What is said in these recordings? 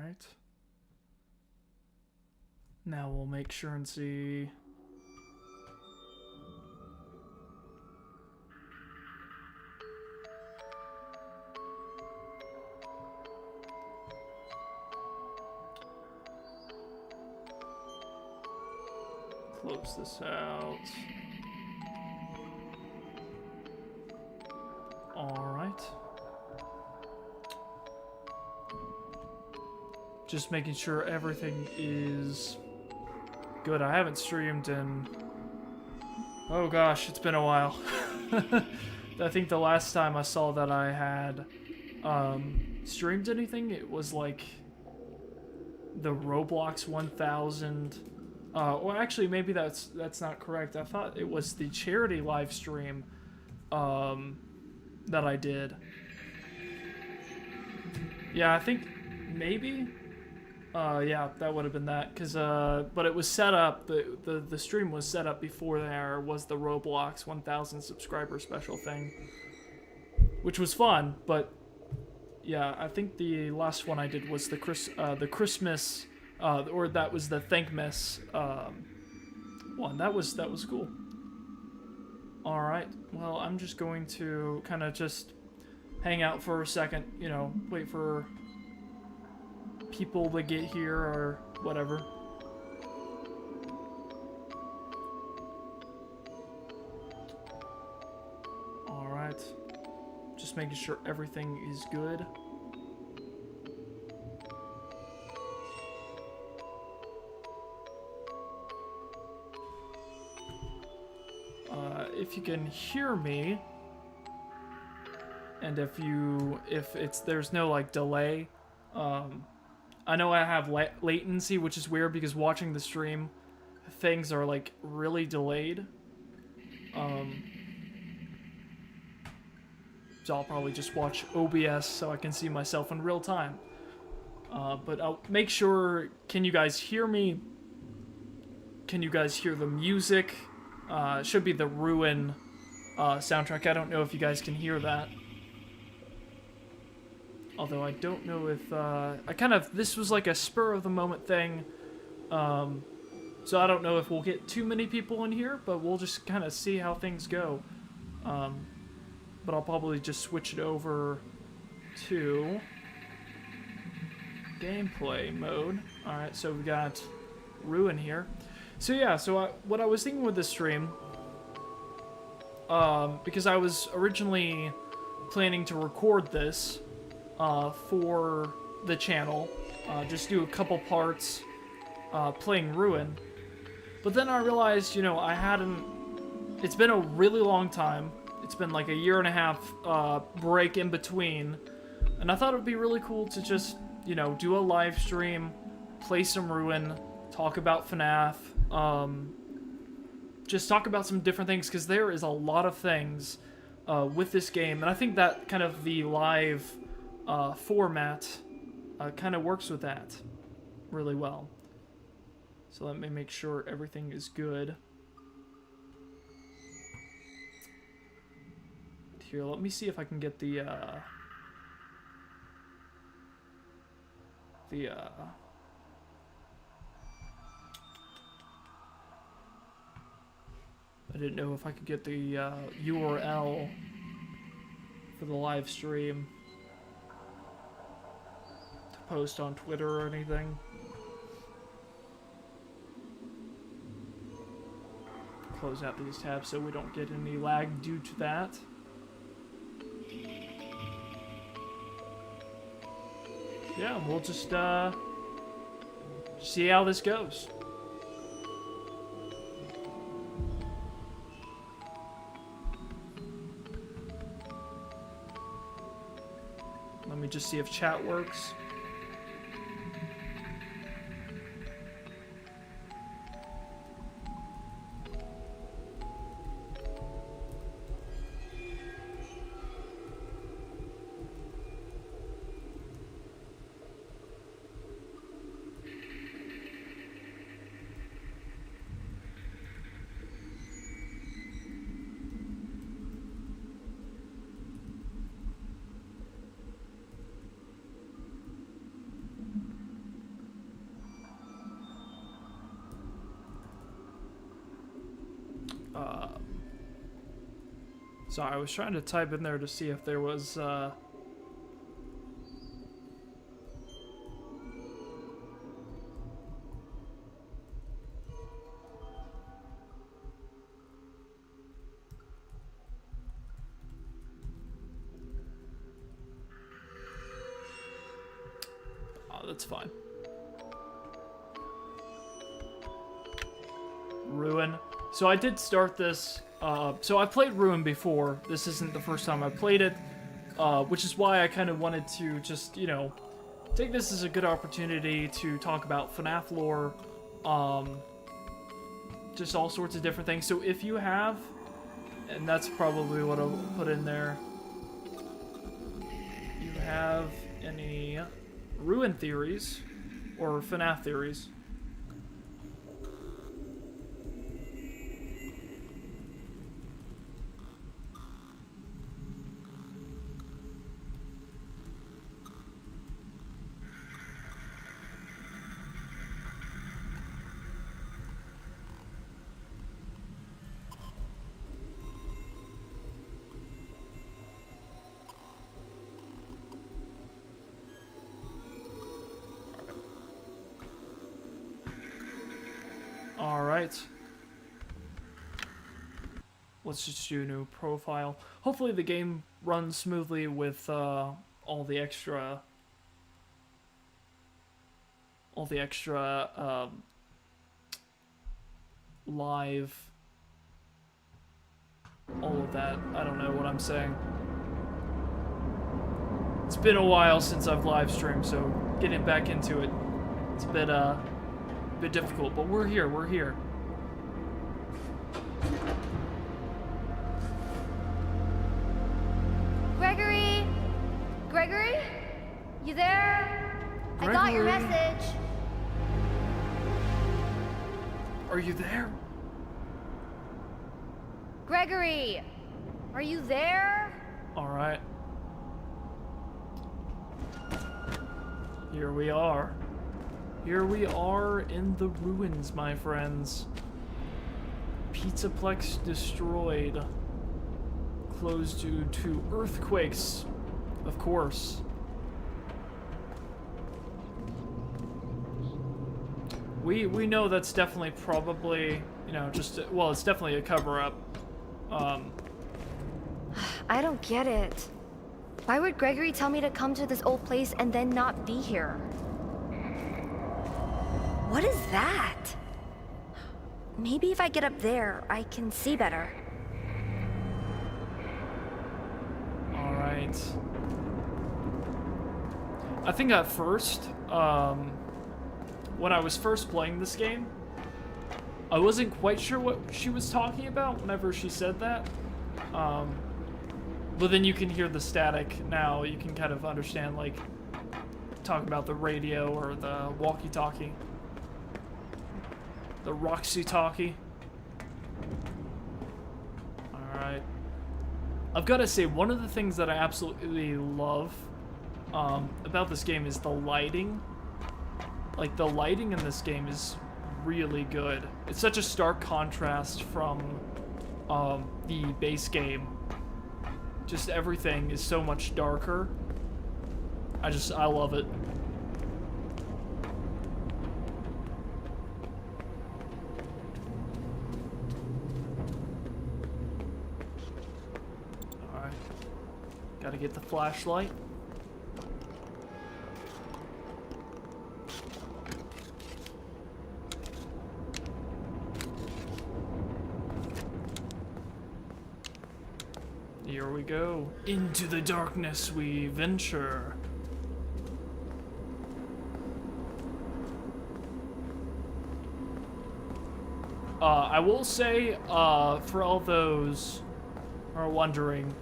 Alright. Now we'll make sure and see. Close this out. Alright. Just making sure everything is good. I haven't streamed in... Oh gosh, it's been a while. I think the last time I saw that I had streamed anything, it was like the Roblox 1000. Well, actually, maybe that's not correct. I thought it was the charity live stream that I did. Yeah, I think maybe. Yeah, that would have been that. But it was set up. The stream was set up before there was the Roblox 1000 subscriber special thing, which was fun. But yeah, I think the last one I did was the Christmas. Or that was the Thankmas one. That was cool. Alright, well, I'm just going to kind of just hang out for a second, you know, wait for people to get here or whatever. Alright, just making sure everything is good. If you can hear me, and if there's no like delay, I know I have latency, which is weird because watching the stream, things are like really delayed. So I'll probably just watch OBS so I can see myself in real time. But I'll make sure. Can you guys hear me? Can you guys hear the music? It should be the Ruin soundtrack. I don't know if you guys can hear that. Although I don't know if... this was like a spur-of-the-moment thing. So I don't know if we'll get too many people in here, but we'll just kind of see how things go. But I'll probably just switch it over to gameplay mode. Alright, so we got Ruin here. So yeah, what I was thinking with this stream, because I was originally planning to record this for the channel, just do a couple parts playing Ruin, but then I realized, you know, it's been a really long time, it's been like a year and a half break in between, and I thought it would be really cool to just, you know, do a live stream, play some Ruin, talk about FNAF, just talk about some different things, because there is a lot of things with this game, and I think that kind of the live format kind of works with that really well. So let me make sure everything is good. Here, let me see if I can get the I didn't know if I could get the URL for the live stream to post on Twitter or anything. Close out these tabs so we don't get any lag due to that. Yeah, we'll just see how this goes. Let me just see if chat works. Sorry, I was trying to type in there to see if there was, Oh, that's fine. Ruin. So I did start this, so I've played Ruin before. This isn't the first time I played it, which is why I kind of wanted to just, you know, take this as a good opportunity to talk about FNAF lore, just all sorts of different things. So if you have, and that's probably what I'll put in there, you have any Ruin theories, or FNAF theories, Alright. Let's just do a new profile. Hopefully the game runs smoothly with all the extra live, all of that. I don't know what I'm saying. It's been a while since I've live streamed, so getting back into it, it's a bit difficult, but we're here, we're here. Gregory? Gregory? You there? Gregory? I got your message. Are you there? Gregory! Are you there? Alright. Here we are. Here we are in the ruins, my friends. Pizzaplex destroyed. Closed due to earthquakes, of course. We know that's definitely probably, you know, just, well, it's definitely a cover-up. I don't get it. Why would Gregory tell me to come to this old place and then not be here? What is that? Maybe if I get up there, I can see better. Alright. I think at first, when I was first playing this game, I wasn't quite sure what she was talking about whenever she said that. But then you can hear the static now. You can kind of understand, like, talking about the radio or the walkie-talkie. The Roxy-talkie. Alright. I've got to say, one of the things that I absolutely love about this game is the lighting. Like, the lighting in this game is really good. It's such a stark contrast from the base game. Just everything is so much darker. I love it. Alright. Gotta get the flashlight. Here we go. Into the darkness we venture. I will say, for all those who are wondering,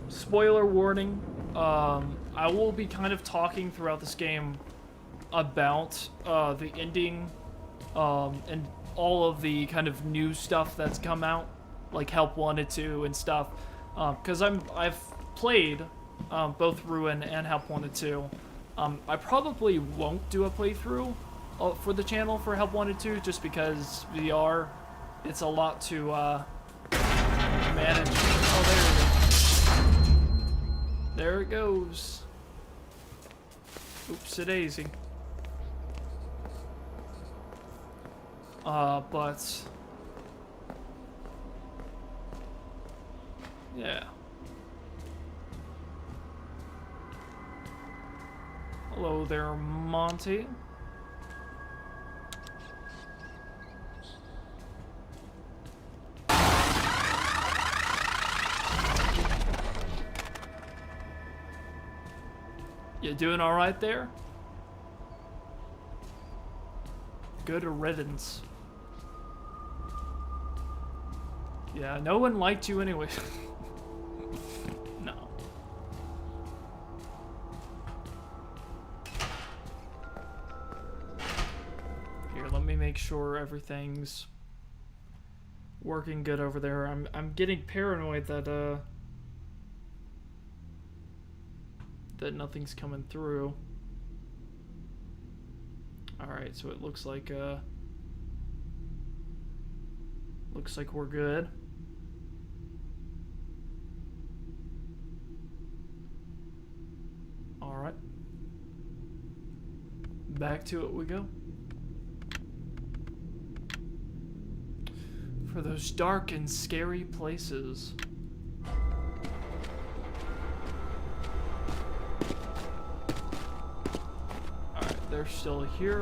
spoiler warning, I will be kind of talking throughout this game about the ending and all of the kind of new stuff that's come out, like Help Wanted 2 and stuff. Because I've played both Ruin and Help Wanted 2. I probably won't do a playthrough for the channel for Help Wanted 2, just because VR, it's a lot to manage. Oh, there it is. There it goes. Oops-a-daisy. But... yeah. Hello there, Monty. You doing all right there? Good riddance. Yeah, no one liked you anyway. No. Here, let me make sure everything's working good over there. I'm getting paranoid that that nothing's coming through. Alright, so it looks like we're good. Alright. Back to it we go. For those dark and scary places. They're still here.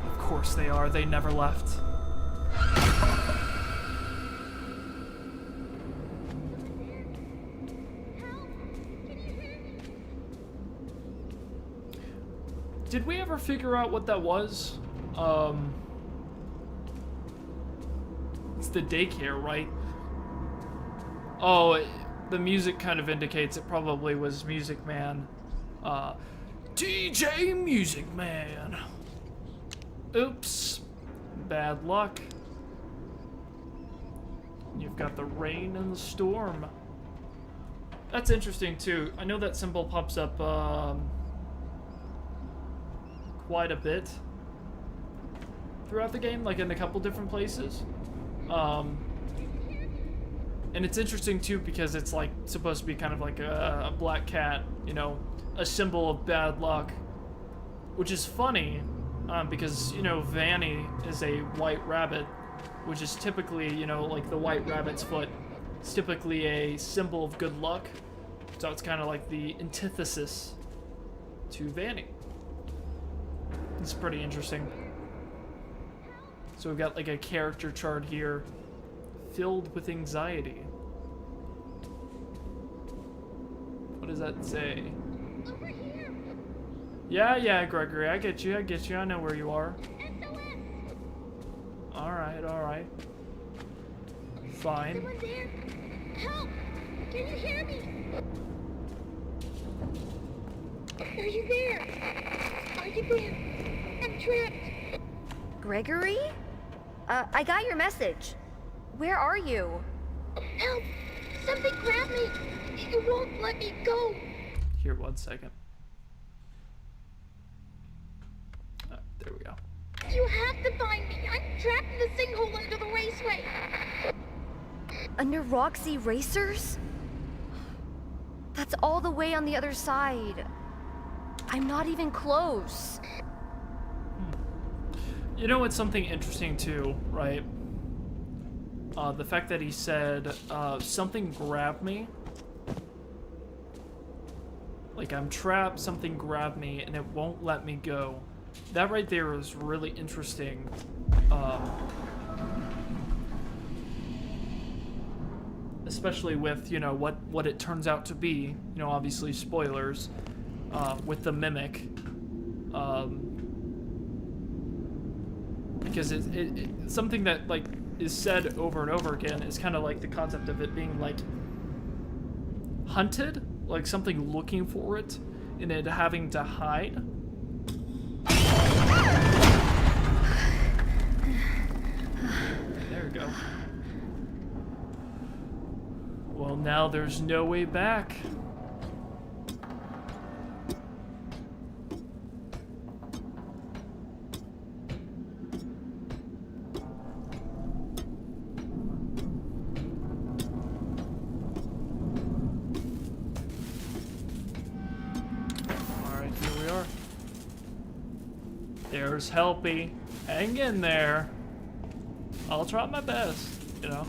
Of course they are. They never left. Did we ever figure out what that was? It's the daycare, right? Oh, the music kind of indicates it probably was Music Man. DJ Music Man. Oops. Bad luck. You've got the rain and the storm. That's interesting too. I know that symbol pops up quite a bit throughout the game, like in a couple different places. And it's interesting too because it's like supposed to be kind of like a black cat, you know, a symbol of bad luck, which is funny because, you know, Vanny is a white rabbit, which is typically, you know, like the white rabbit's foot. It's typically a symbol of good luck, so it's kind of like the antithesis to Vanny. It's pretty interesting. So we've got like a character chart here filled with anxiety. What does that say? Over here. Yeah, Gregory, I get you, I know where you are. SOS. Alright. Fine. Someone there? Help! Can you hear me? Are you there? Are you there? I'm trapped. Gregory? I got your message. Where are you? Help! Something grabbed me. It won't let me go. Here, 1 second. There we go. You have to find me. I'm trapped in the sinkhole under the raceway. Under Roxy Racers? That's all the way on the other side. I'm not even close. You know what's something interesting too, right? The fact that he said, something grabbed me. Like, I'm trapped, something grabbed me, and it won't let me go. That right there is really interesting. Especially with, you know, what it turns out to be. You know, obviously spoilers. With the mimic. Because it's something that, like, is said over and over again is kind of like the concept of it being, like, hunted. Like something looking for it, and it having to hide. There we go. Well, now there's no way back. Nurse Helpy. Hang in there. I'll try my best, you know.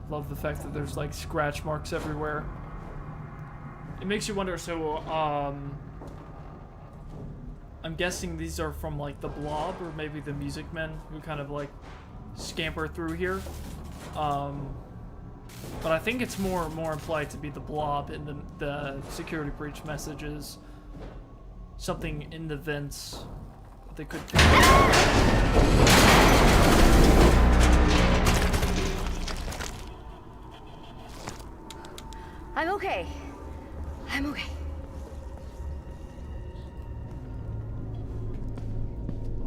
Love the fact that there's like scratch marks everywhere. It makes you wonder, so I'm guessing these are from like the Blob or maybe the Music Men who kind of like scamper through here. But I think it's more implied to be the Blob in the security breach messages. Something in the vents that they could pick up. I'm okay. I'm okay.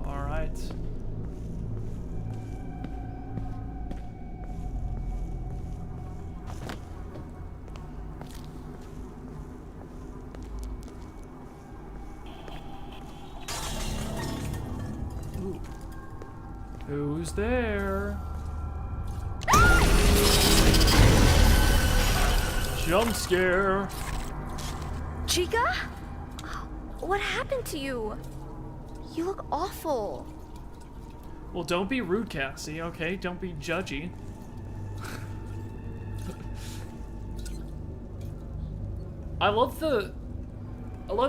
All right. Ooh. Who's there? Jump scare. Chica? What happened to you? You look awful. Well, don't be rude, Cassie, okay? Don't be judgy. I love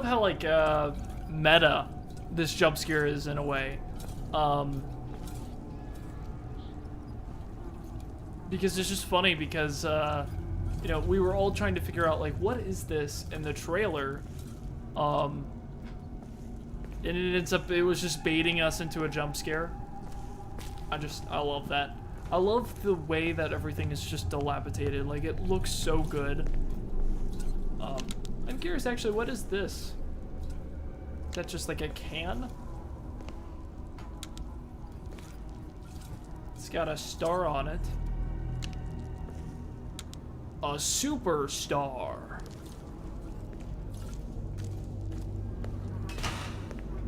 how, like, meta this jump scare is in a way. Because it's just funny because, you know, we were all trying to figure out, like, what is this in the trailer? And it was just baiting us into a jump scare. I love that. I love the way that everything is just dilapidated. Like, it looks so good. I'm curious, actually, what is this? Is that just like a can? It's got a star on it. A superstar.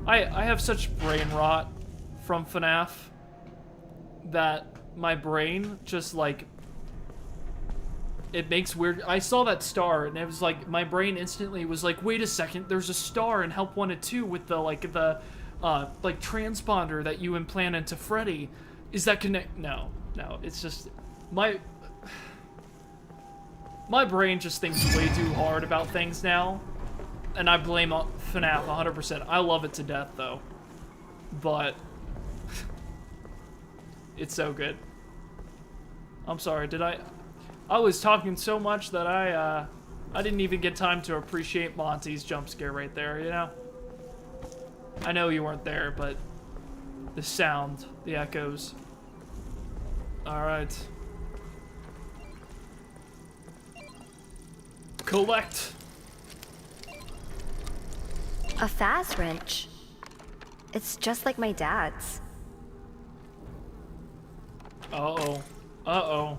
I have such brain rot from FNAF that my brain just like it makes weird. I saw that star and it was like my brain instantly was like, wait a second, there's a star in Help Wanted 2 with the like transponder that you implant into Freddy. Is that connect? No, it's just my brain just thinks way too hard about things now. And I blame FNAF 100%. I love it to death, though. But it's so good. I'm sorry, I was talking so much that I didn't even get time to appreciate Monty's jump scare right there, you know? I know you weren't there, but the sound, the echoes. Alright. Collect! A Faz wrench. It's just like my dad's. Uh-oh. Uh-oh.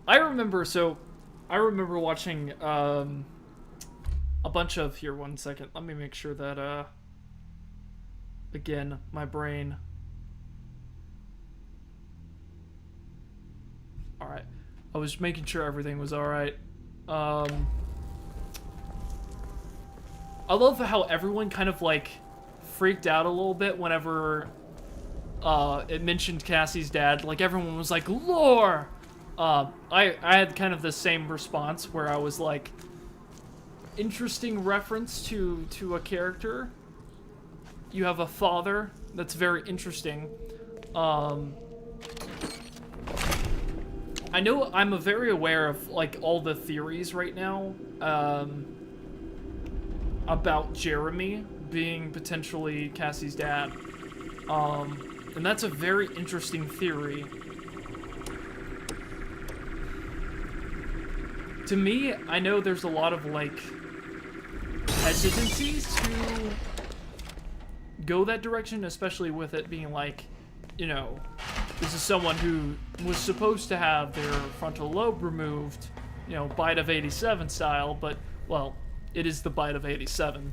I remember watching, a bunch of, here, one second, let me make sure that, again, my brain. Alright. I was making sure everything was alright. I love how everyone kind of, like, freaked out a little bit whenever, it mentioned Cassie's dad. Like, everyone was like, lore! I had kind of the same response where I was like, interesting reference to a character. You have a father. That's very interesting. I know I'm very aware of, like, all the theories right now, about Jeremy being potentially Cassie's dad. And that's a very interesting theory. To me, I know there's a lot of, like, hesitancies to go that direction, especially with it being like, you know, this is someone who was supposed to have their frontal lobe removed, you know, Bite of 87 style, but, well, it is the Bite of 87.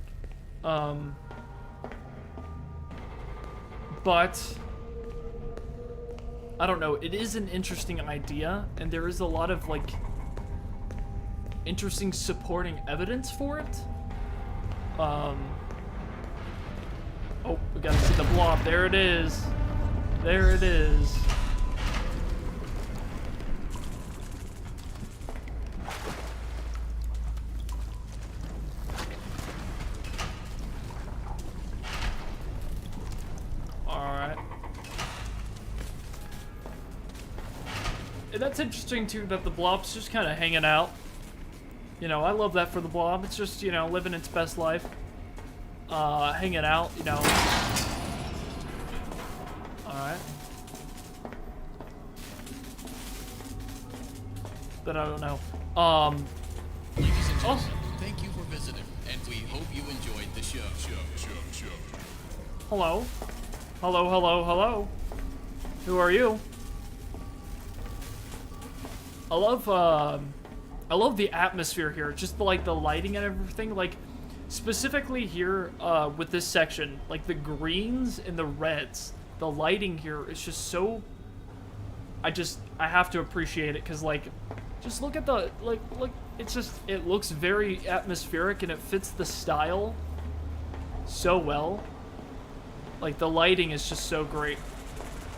But I don't know, it is an interesting idea, and there is a lot of, like, interesting supporting evidence for it. Oh, we gotta see the blob. There it is. There it is. Alright. And that's interesting, too, that the blob's just kind of hanging out. You know, I love that for the blob. It's just, you know, living its best life. Hanging out, you know. Alright. But I don't know. Ladies and gentlemen, thank you for visiting, and we hope you enjoyed the show. Hello? Hello, hello, hello. Who are you? I love the atmosphere here. Just like the lighting and everything. Like, specifically here, with this section, like the greens and the reds, the lighting here is just so... I have to appreciate it, because, like, just look at the, like, it's just, it looks very atmospheric, and it fits the style so well. Like, the lighting is just so great.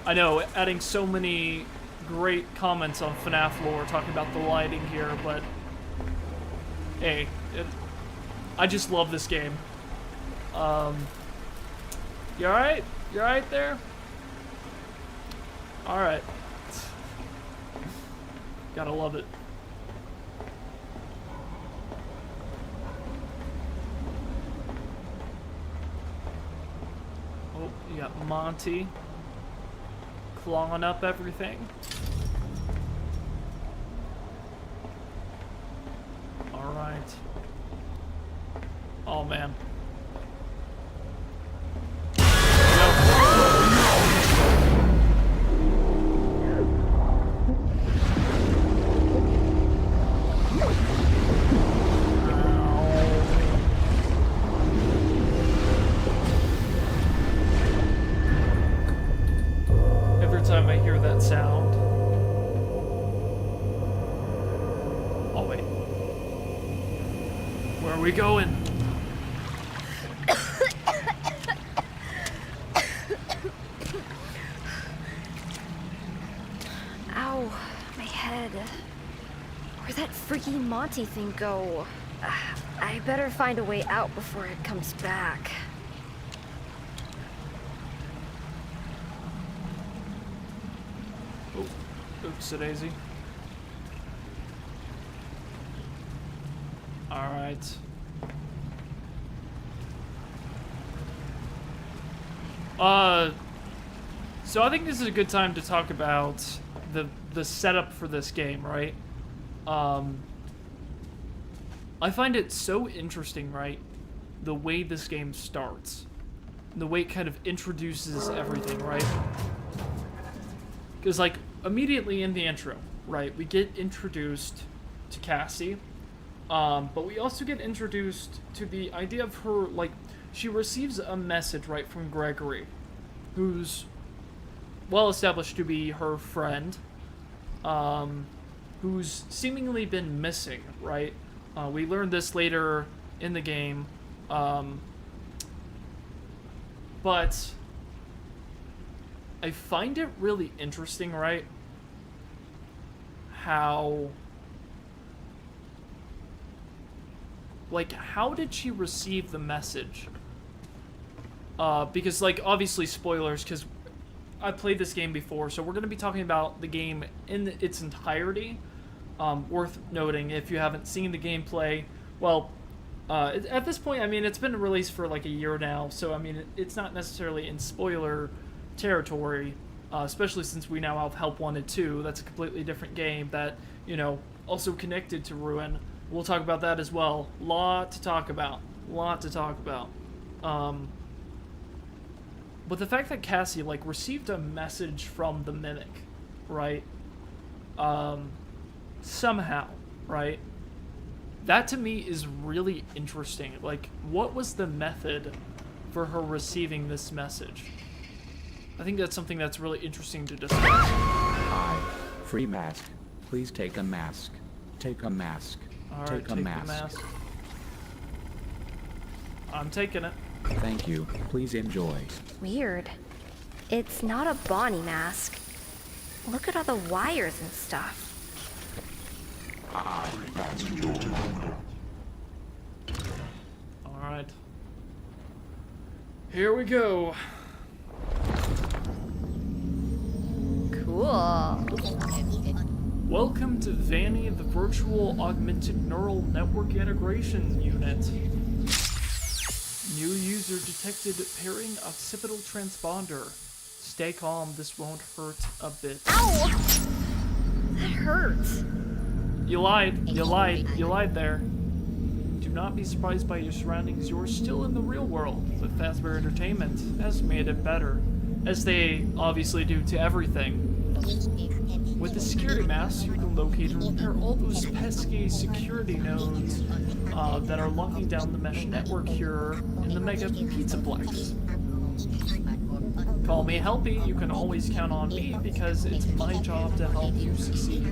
I know, adding so many great comments on FNAF lore talking about the lighting here, but hey, I just love this game. You alright? You alright there? Alright. Gotta love it. Oh, you got Monty clawing up everything. Alright. Oh, man. Every time I hear that sound. Oh, wait. Where are we going? Ow, my head. Where'd that freaking Monty thing go? I better find a way out before it comes back. Oh, oops-a-daisy. Alright. So I think this is a good time to talk about the setup for this game, right? I find it so interesting, right? The way this game starts. The way it kind of introduces everything, right? Because, like, immediately in the intro, right, we get introduced to Cassie, but we also get introduced to the idea of her, like, she receives a message, right, from Gregory, who's well established to be her friend, who's seemingly been missing, right? We learned this later in the game, but I find it really interesting, right? How did she receive the message? Because, like, obviously spoilers, because I played this game before, so we're going to be talking about the game in its entirety. Worth noting, if you haven't seen the gameplay, well, at this point, I mean, it's been released for like a year now, so I mean, it's not necessarily in spoiler territory, especially since we now have Help Wanted 2. That's a completely different game that, you know, also connected to Ruin. We'll talk about that as well. Lot to talk about. But the fact that Cassie, like, received a message from the Mimic, right? Somehow, right? That to me is really interesting. Like, what was the method for her receiving this message? I think that's something that's really interesting to discuss. Hi. Free mask. Please take a mask. Take a mask. Alright, take a the mask. mask. I'm taking it. Thank you. Please enjoy. Weird. It's not a Bonnie mask. Look at all the wires and stuff. Alright. Here we go. Cool. Welcome to Vanny, the Virtual Augmented Neural Network Integration Unit. New user detected pairing occipital transponder. Stay calm, this won't hurt a bit. Ow! That hurts. You lied there. Do not be surprised by your surroundings, you're still in the real world, but Fazbear Entertainment has made it better. As they obviously do to everything. With the security mask, you can locate and repair all those pesky security nodes that are locking down the mesh network here in the Mega Pizzaplex. Call me Helpy, you can always count on me because it's my job to help you succeed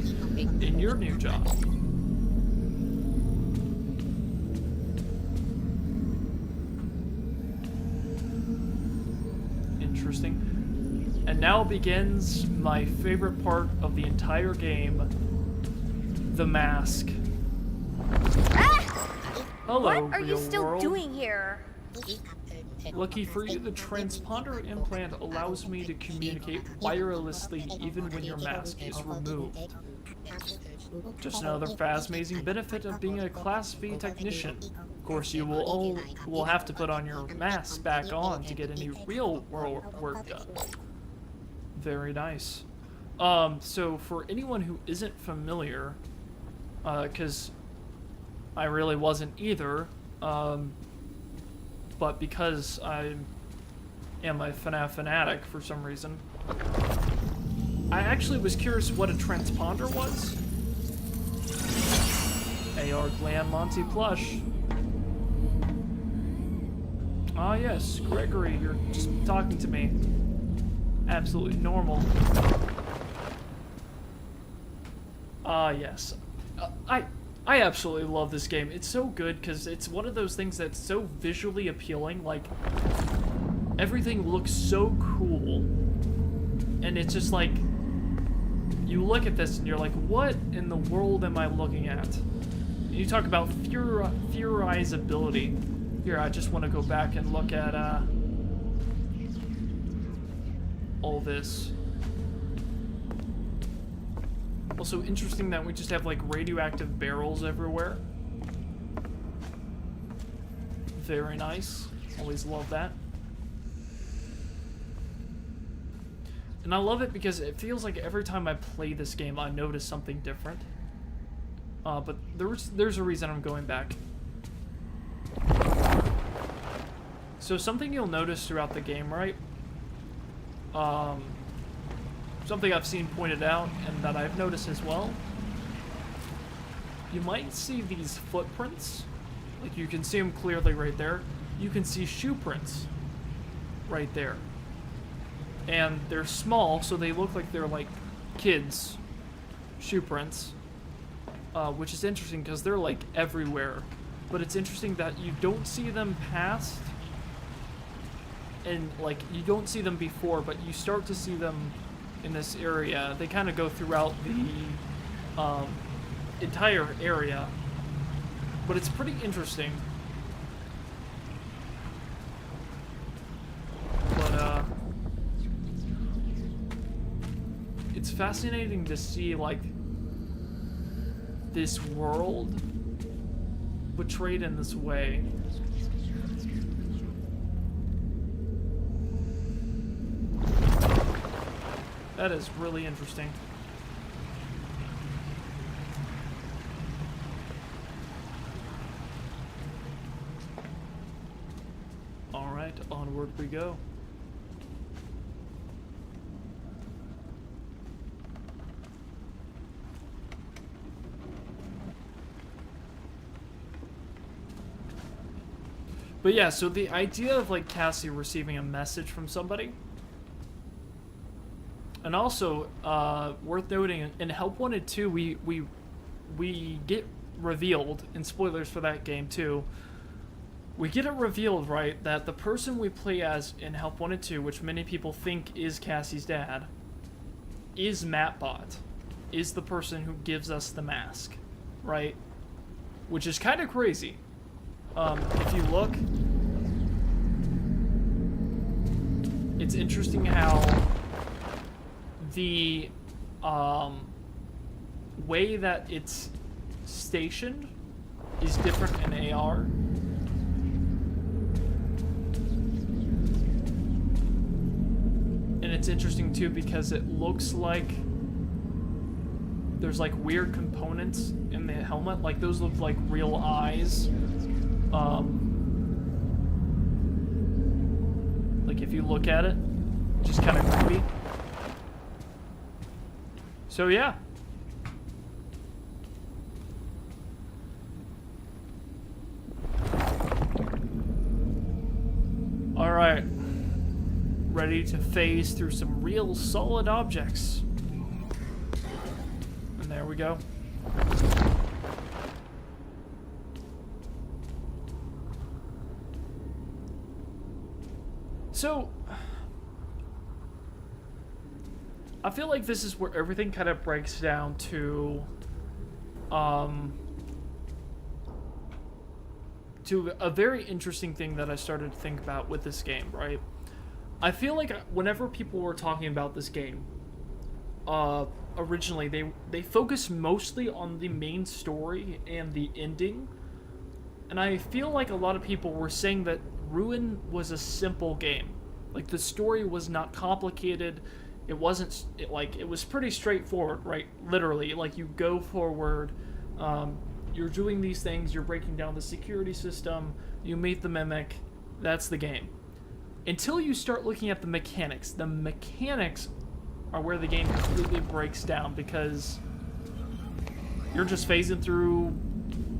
in your new job. Interesting. And now begins my favorite part of the entire game, the mask. Hello, What are you real still world. doing here? Lucky for you, the transponder implant allows me to communicate wirelessly even when your mask is removed. Just another fascinating benefit of being a Class V technician. Of course, you will have to put on your mask back on to get any real world work done. Very nice. So for anyone who isn't familiar, because I really wasn't either, but because I am a FNAF fanatic for some reason, I actually was curious what a transponder was. AR Glam Monty plush. Ah yes, Gregory, you're just talking to me. Absolutely normal. Ah yes. I absolutely love this game. It's so good because it's one of those things that's so visually appealing. Like, everything looks so cool. And it's just like, you look at this and you're like, what in the world am I looking at? And you talk about theorizability. Here, I just want to go back and look at all this. Also interesting that we just have like radioactive barrels everywhere. Very nice. Always love that. And I love it because it feels like every time I play this game I notice something different. But there's a reason I'm going back. So something you'll notice throughout the game, right? Something I've seen pointed out and that I've noticed as well. You might see these footprints. Like you can see them clearly right there. You can see shoe prints right there. And they're small, so they look like they're like kids' shoe prints. Which is interesting because they're like everywhere. But it's interesting that you don't see them past. And like you don't see them before, but you start to see them in this area. They kind of go throughout the entire area, but it's pretty interesting. But it's fascinating to see like this world portrayed in this way. That is really interesting. Alright, onward we go. But yeah, so the idea of like Cassie receiving a message from somebody And also, worth noting, in Help Wanted 2, we get revealed, and spoilers for that game too, we get it revealed, right, that the person we play as in Help Wanted 2, which many people think is Cassie's dad, is Mattbot, is the person who gives us the mask, right? Which is kind of crazy. If you look, it's interesting how the way that it's stationed is different in AR. And it's interesting too because it looks like there's like weird components in the helmet. Like those look like real eyes. Like if you look at it, just kind of creepy. So yeah. All right. Ready to phase through some real solid objects. And there we go. So, I feel like this is where everything kind of breaks down to a very interesting thing that I started to think about with this game, right? I feel like whenever people were talking about this game, originally they focused mostly on the main story and the ending, and I feel like a lot of people were saying that Ruin was a simple game. Like the story was not complicated. It wasn't it was pretty straightforward, right? Literally, like you go forward, you're doing these things, you're breaking down the security system, you meet the mimic, that's the game. Until you start looking at the mechanics. The mechanics are where the game completely breaks down because you're just phasing through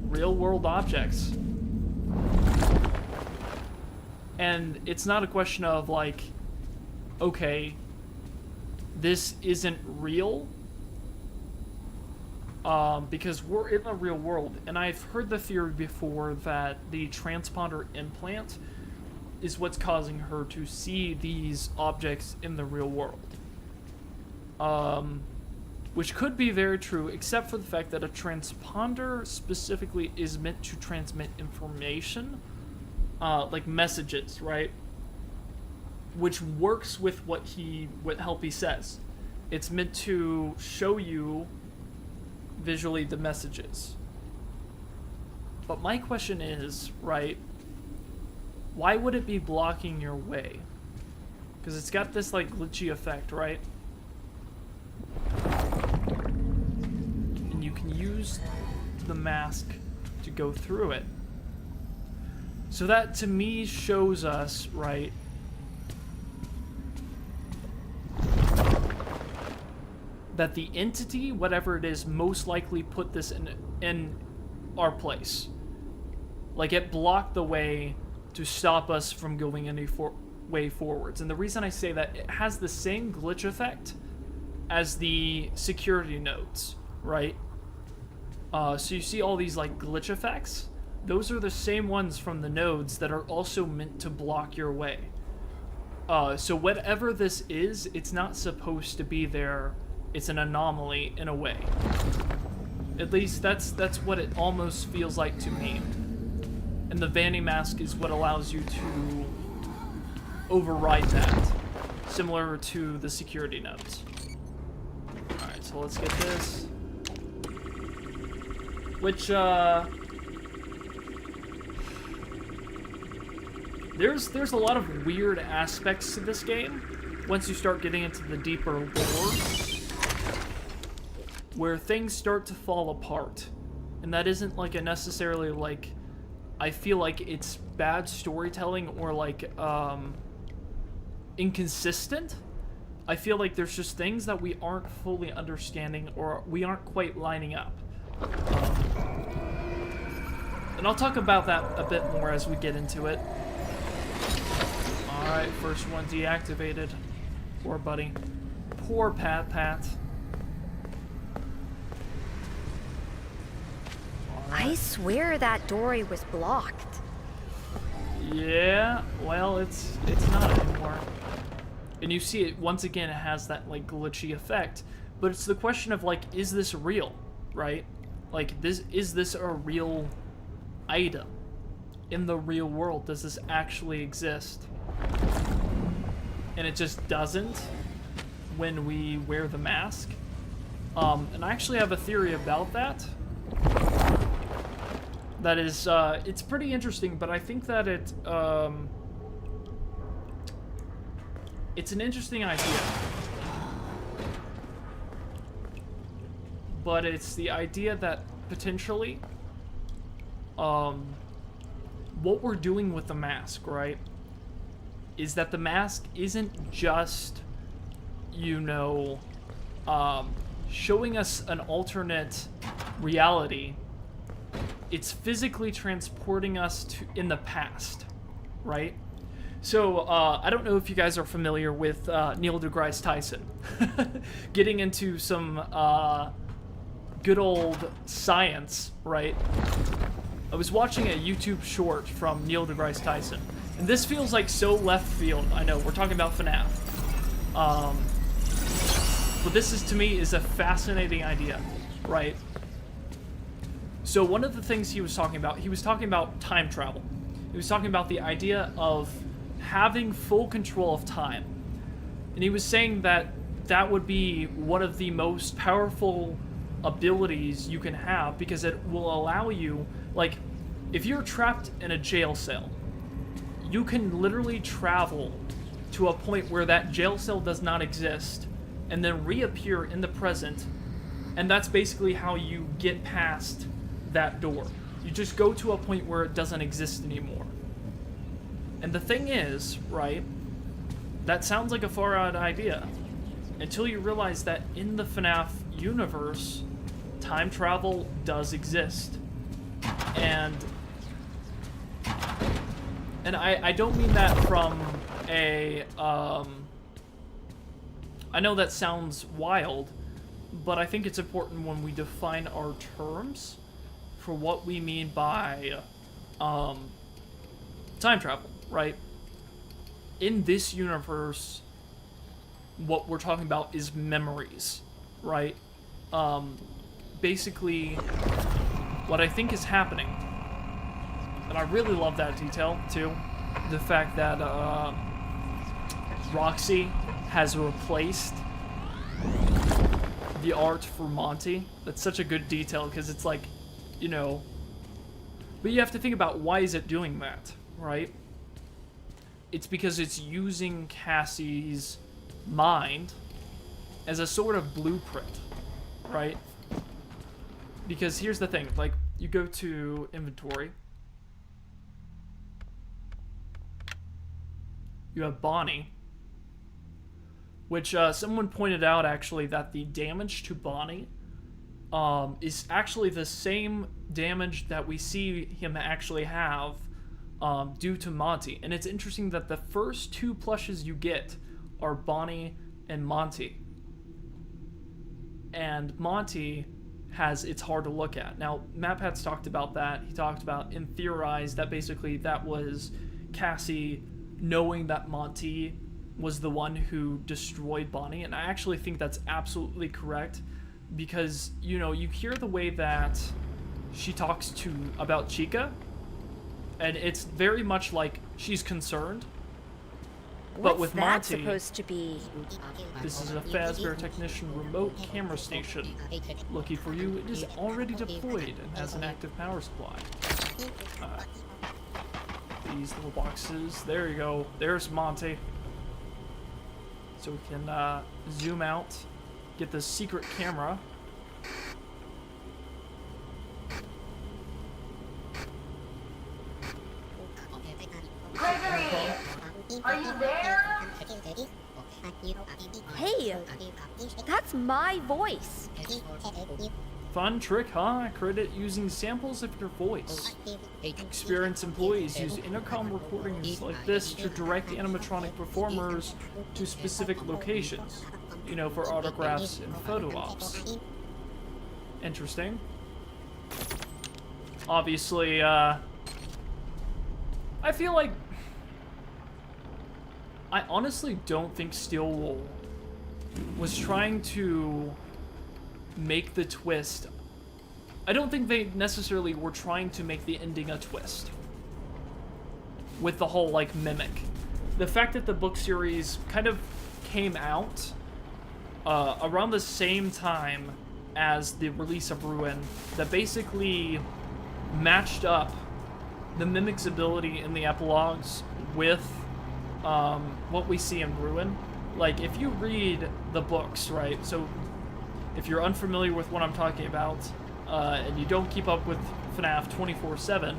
real-world objects. And it's not a question of like, okay, this isn't real, because we're in the real world. And I've heard the theory before that the transponder implant is what's causing her to see these objects in the real world. Which could be very true, except for the fact that a transponder specifically is meant to transmit information, like messages, right? Which works with what Helpy says. It's meant to show you visually the messages. But my question is, right, why would it be blocking your way? Because it's got this like glitchy effect, right? And you can use the mask to go through it. So that to me shows us, right, that the entity, whatever it is, most likely put this in our place. Like it blocked the way to stop us from going any way forwards. And the reason I say that, it has the same glitch effect as the security nodes, right? So you see all these like glitch effects? Those are the same ones from the nodes that are also meant to block your way. So whatever this is, it's not supposed to be there. It's an anomaly in a way. At least that's what it almost feels like to me. And the Vanny mask is what allows you to override that, similar to the security nodes. Alright, so let's get this. Which, there's a lot of weird aspects to this game once you start getting into the deeper lore, where things start to fall apart. And that isn't like a necessarily like, I feel like it's bad storytelling or like inconsistent. I feel like there's just things that we aren't fully understanding or we aren't quite lining up. And I'll talk about that a bit more as we get into it. Alright, first one deactivated. Poor buddy. Poor Pat. I swear that doorway was blocked. Yeah, well, it's not anymore. And you see it, once again, it has that, like, glitchy effect. But it's the question of, like, is this real, right? Like, is this a real item? In the real world, does this actually exist? And it just doesn't when we wear the mask. And I actually have a theory about that. That is, it's pretty interesting, but I think that it's an interesting idea. But it's the idea that potentially, what we're doing with the mask, right, is that the mask isn't just, you know, showing us an alternate reality. It's physically transporting us to in the past, right? So, I don't know if you guys are familiar with Neil deGrasse Tyson. Getting into some good old science, right? I was watching a YouTube short from Neil deGrasse Tyson. And this feels like so left field. I know, we're talking about FNAF. But this is, to me, is a fascinating idea, right? So one of the things he was talking about time travel. He was talking about the idea of having full control of time. And he was saying that that would be one of the most powerful abilities you can have, because it will allow you, like, if you're trapped in a jail cell, you can literally travel to a point where that jail cell does not exist and then reappear in the present, and that's basically how you get past that door. You just go to a point where it doesn't exist anymore. And the thing is, right, that sounds like a far out idea until you realize that in the FNAF universe, time travel does exist. And I don't mean that from a, I know that sounds wild, but I think it's important when we define our terms for what we mean by time travel, right? In this universe, what we're talking about is memories, right? Basically, what I think is happening, and I really love that detail, too, the fact that Roxy has replaced the art for Monty. That's such a good detail, because it's like, you know, but you have to think about, why is it doing that, right? It's because it's using Cassie's mind as a sort of blueprint, right? Because here's the thing, like, you go to inventory, you have Bonnie, which someone pointed out actually that the damage to Bonnie is actually the same damage that we see him actually have due to Monty. And it's interesting that the first two plushes you get are Bonnie and Monty. And Monty has, it's hard to look at. Now, MatPat's talked about that. He talked about and theorized that basically that was Cassie knowing that Monty was the one who destroyed Bonnie. And I actually think that's absolutely correct, because, you know, you hear the way that she talks about Chica, and it's very much like she's concerned. But What's with that Monty, supposed to be? this is a Fazbear Technician remote camera station. Lucky for you, it is already deployed and has an active power supply. These little boxes, there you go. There's Monty. So we can zoom out, get the secret camera. Gregory, are you there? Hey, that's my voice. Fun trick, huh? Credit using samples of your voice. Experienced employees use intercom recordings like this to direct animatronic performers to specific locations. you know, for autographs and photo ops. Interesting. Obviously, I feel like... I honestly don't think Steelwool was trying to make the twist. I don't think they necessarily were trying to make the ending a twist. With the whole, like, mimic. The fact that the book series kind of came out around the same time as the release of Ruin, that basically matched up the mimic's ability in the epilogues with what we see in Ruin. Like, if you read the books, right, so if you're unfamiliar with what I'm talking about, and you don't keep up with FNAF 24/7,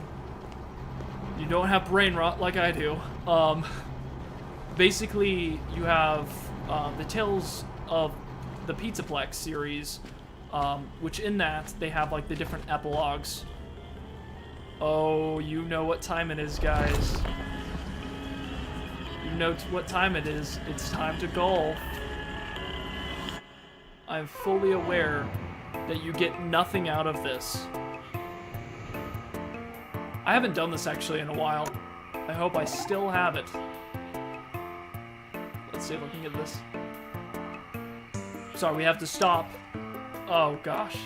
you don't have brain rot like I do, basically you have the Tales of the Pizzaplex series, which in that they have like the different epilogues. Oh, you know what time it is, guys. You know what time it is. It's time to golf. I'm fully aware that you get nothing out of this. I haven't done this actually in a while. I hope I still have it. Let's see if I can get this. Sorry, we have to stop. Oh gosh.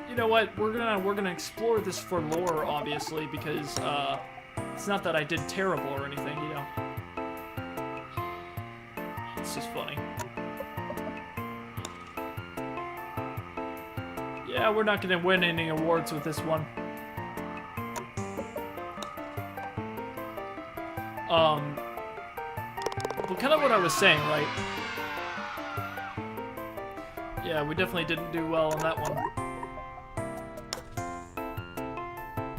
You know what? We're gonna explore this for lore, obviously, because it's not that I did terrible or anything, you know. It's just funny. Yeah, we're not gonna win any awards with this one. But kind of what I was saying, right? Yeah, we definitely didn't do well on that one.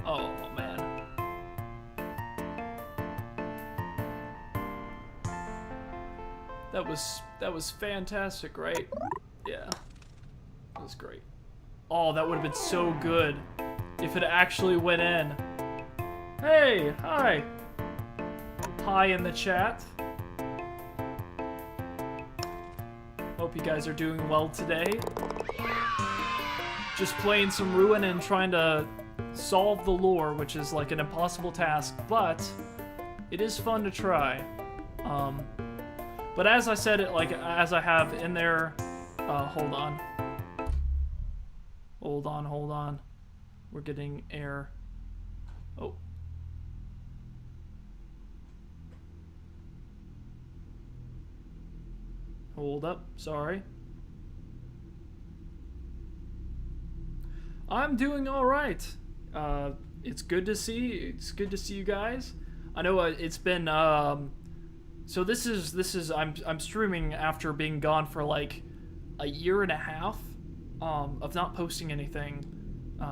Oh, man. That was fantastic, right? Yeah. That was great. Oh, that would have been so good if it actually went in. Hey, hi. Hi in the chat. Hope you guys are doing well today. Just playing some Ruin and trying to solve the lore, which is like an impossible task, but it is fun to try. But as I said it, like as I have in there, hold on. Hold on. We're getting air. Oh. Hold up, sorry. I'm doing all right. It's good to see you guys. I know it's been so this is I'm streaming after being gone for like a year and a half of not posting anything.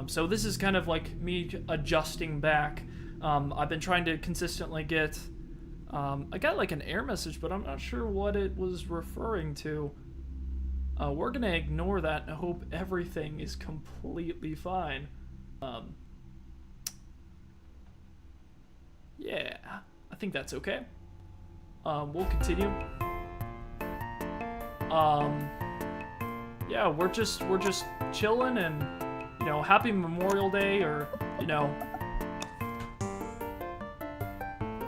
So this is kind of like me adjusting back. I've been trying to consistently get I got like an error message, but I'm not sure what it was referring to. We're gonna ignore that and hope everything is completely fine. Yeah, I think that's okay. We'll continue. Yeah, we're just chilling and, you know, happy Memorial Day, or, you know,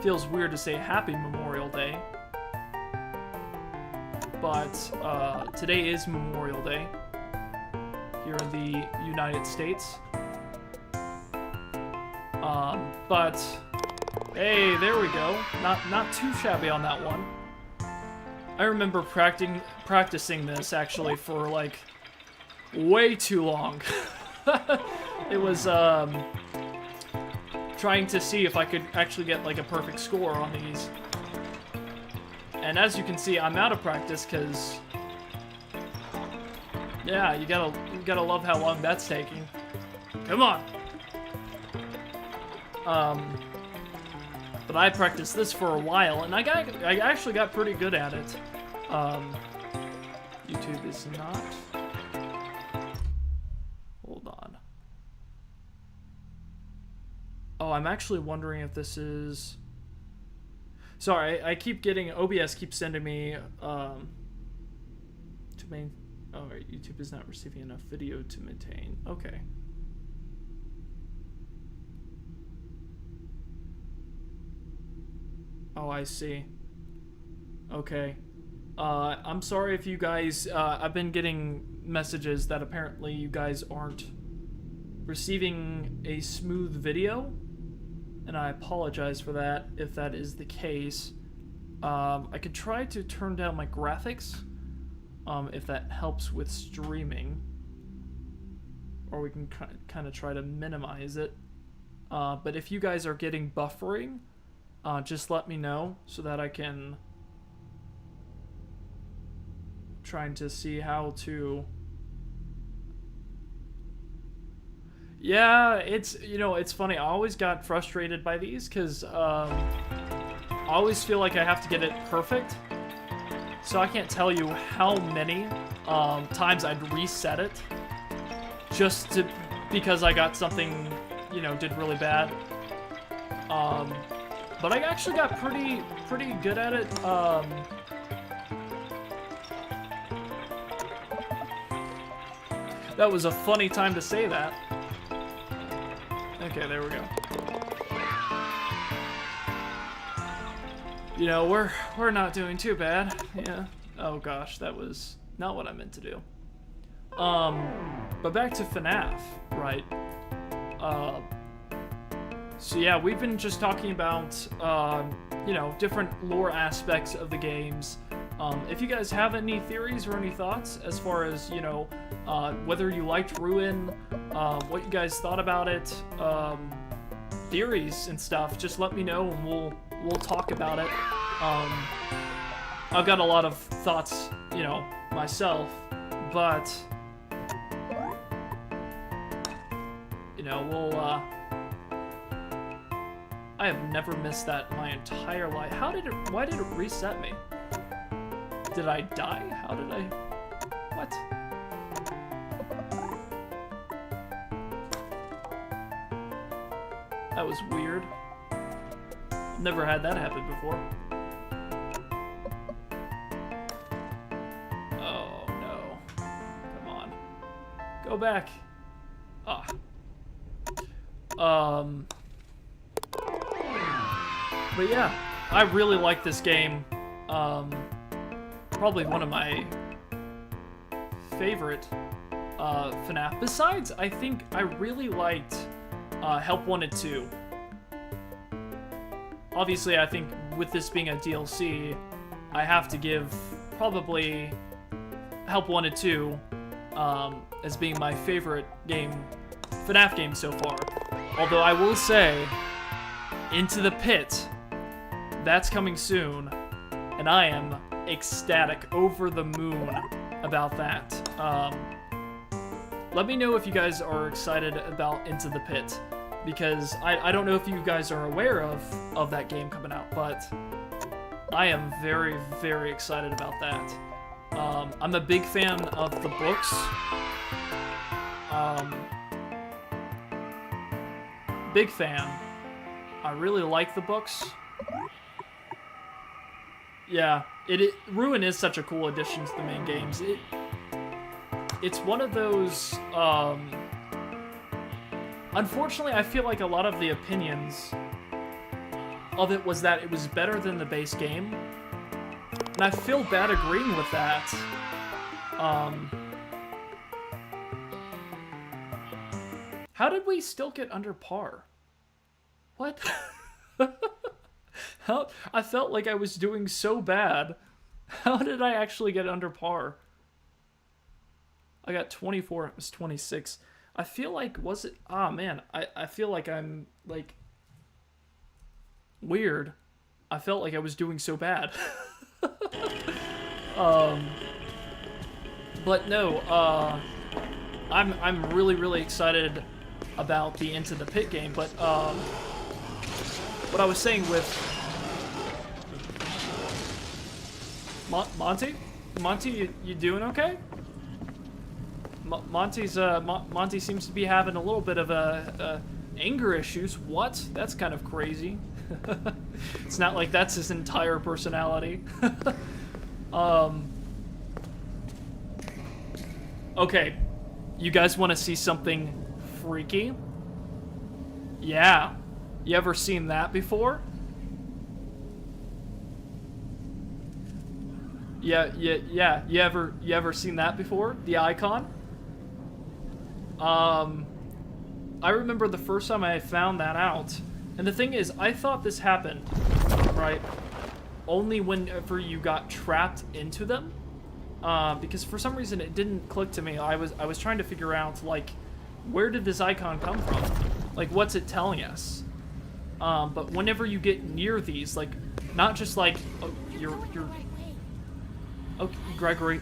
feels weird to say happy Memorial Day, but today is Memorial Day here in the United States. But hey, there we go. Not too shabby on that one. I remember practicing this actually for like way too long. It was trying to see if I could actually get like a perfect score on these. And as you can see, I'm out of practice because, yeah, you gotta love how long that's taking. Come on. But I practiced this for a while, and I actually got pretty good at it. YouTube is not. Hold on. Oh, I'm actually wondering if this is... Sorry, I keep getting, OBS keeps sending me, to main, oh, right, YouTube is not receiving enough video to maintain. Okay. Oh, I see. Okay. I'm sorry if you guys, I've been getting messages that apparently you guys aren't receiving a smooth video, and I apologize for that if that is the case. I could try to turn down my graphics, if that helps with streaming, or we can kind of try to minimize it. But if you guys are getting buffering, just let me know so that I can trying to see how to. Yeah, it's, you know, it's funny. I always got frustrated by these because I always feel like I have to get it perfect. So I can't tell you how many times I'd reset it just to, because I got something, you know, did really bad. But I actually got pretty good at it. That was a funny time to say that. Okay, there we go. You know, we're not doing too bad. Yeah. Oh gosh, that was not what I meant to do. But back to FNAF, right? So yeah, we've been just talking about you know, different lore aspects of the games. If you guys have any theories or any thoughts as far as, you know, whether you liked Ruin, what you guys thought about it, theories and stuff, just let me know and we'll talk about it. I've got a lot of thoughts, you know, myself, but you know, we'll I have never missed that my entire life. Why did it reset me? Did I die? How did I... What? That was weird. Never had that happen before. Oh, no. Come on. Go back. Ah. But yeah, I really like this game. Probably one of my favorite FNAF. Besides, I think I really liked Help Wanted 2. Obviously, I think with this being a DLC, I have to give probably Help Wanted 2 as being my favorite game, FNAF game so far. Although I will say, Into the Pit, that's coming soon, and I am ecstatic, over the moon about that. Let me know if you guys are excited about Into the Pit, because I don't know if you guys are aware of that game coming out, but I am very, very excited about that. I'm a big fan of the books. Big fan. I really like the books. Yeah, Ruin is such a cool addition to the main games. It's one of those, unfortunately, I feel like a lot of the opinions of it was that it was better than the base game. And I feel bad agreeing with that. How did we still get under par? What? How? I felt like I was doing so bad. How did I actually get under par? I got 24, it was 26. I feel like, was it? Ah, man, I feel like I'm, like, weird. I felt like I was doing so bad. But no, I'm really, really excited about the Into the Pit game, but, what I was saying with Monty, you doing okay? Monty seems to be having a little bit of anger issues. What? That's kind of crazy. It's not like that's his entire personality. Okay, you guys want to see something freaky? Yeah. You ever seen that before? Yeah. You ever seen that before? The icon? I remember the first time I found that out. And the thing is, I thought this happened, right? Only whenever you got trapped into them. Because for some reason it didn't click to me. I was trying to figure out, like, where did this icon come from? Like, what's it telling us? But whenever you get near these, like, not just like, oh, you're oh, Gregory.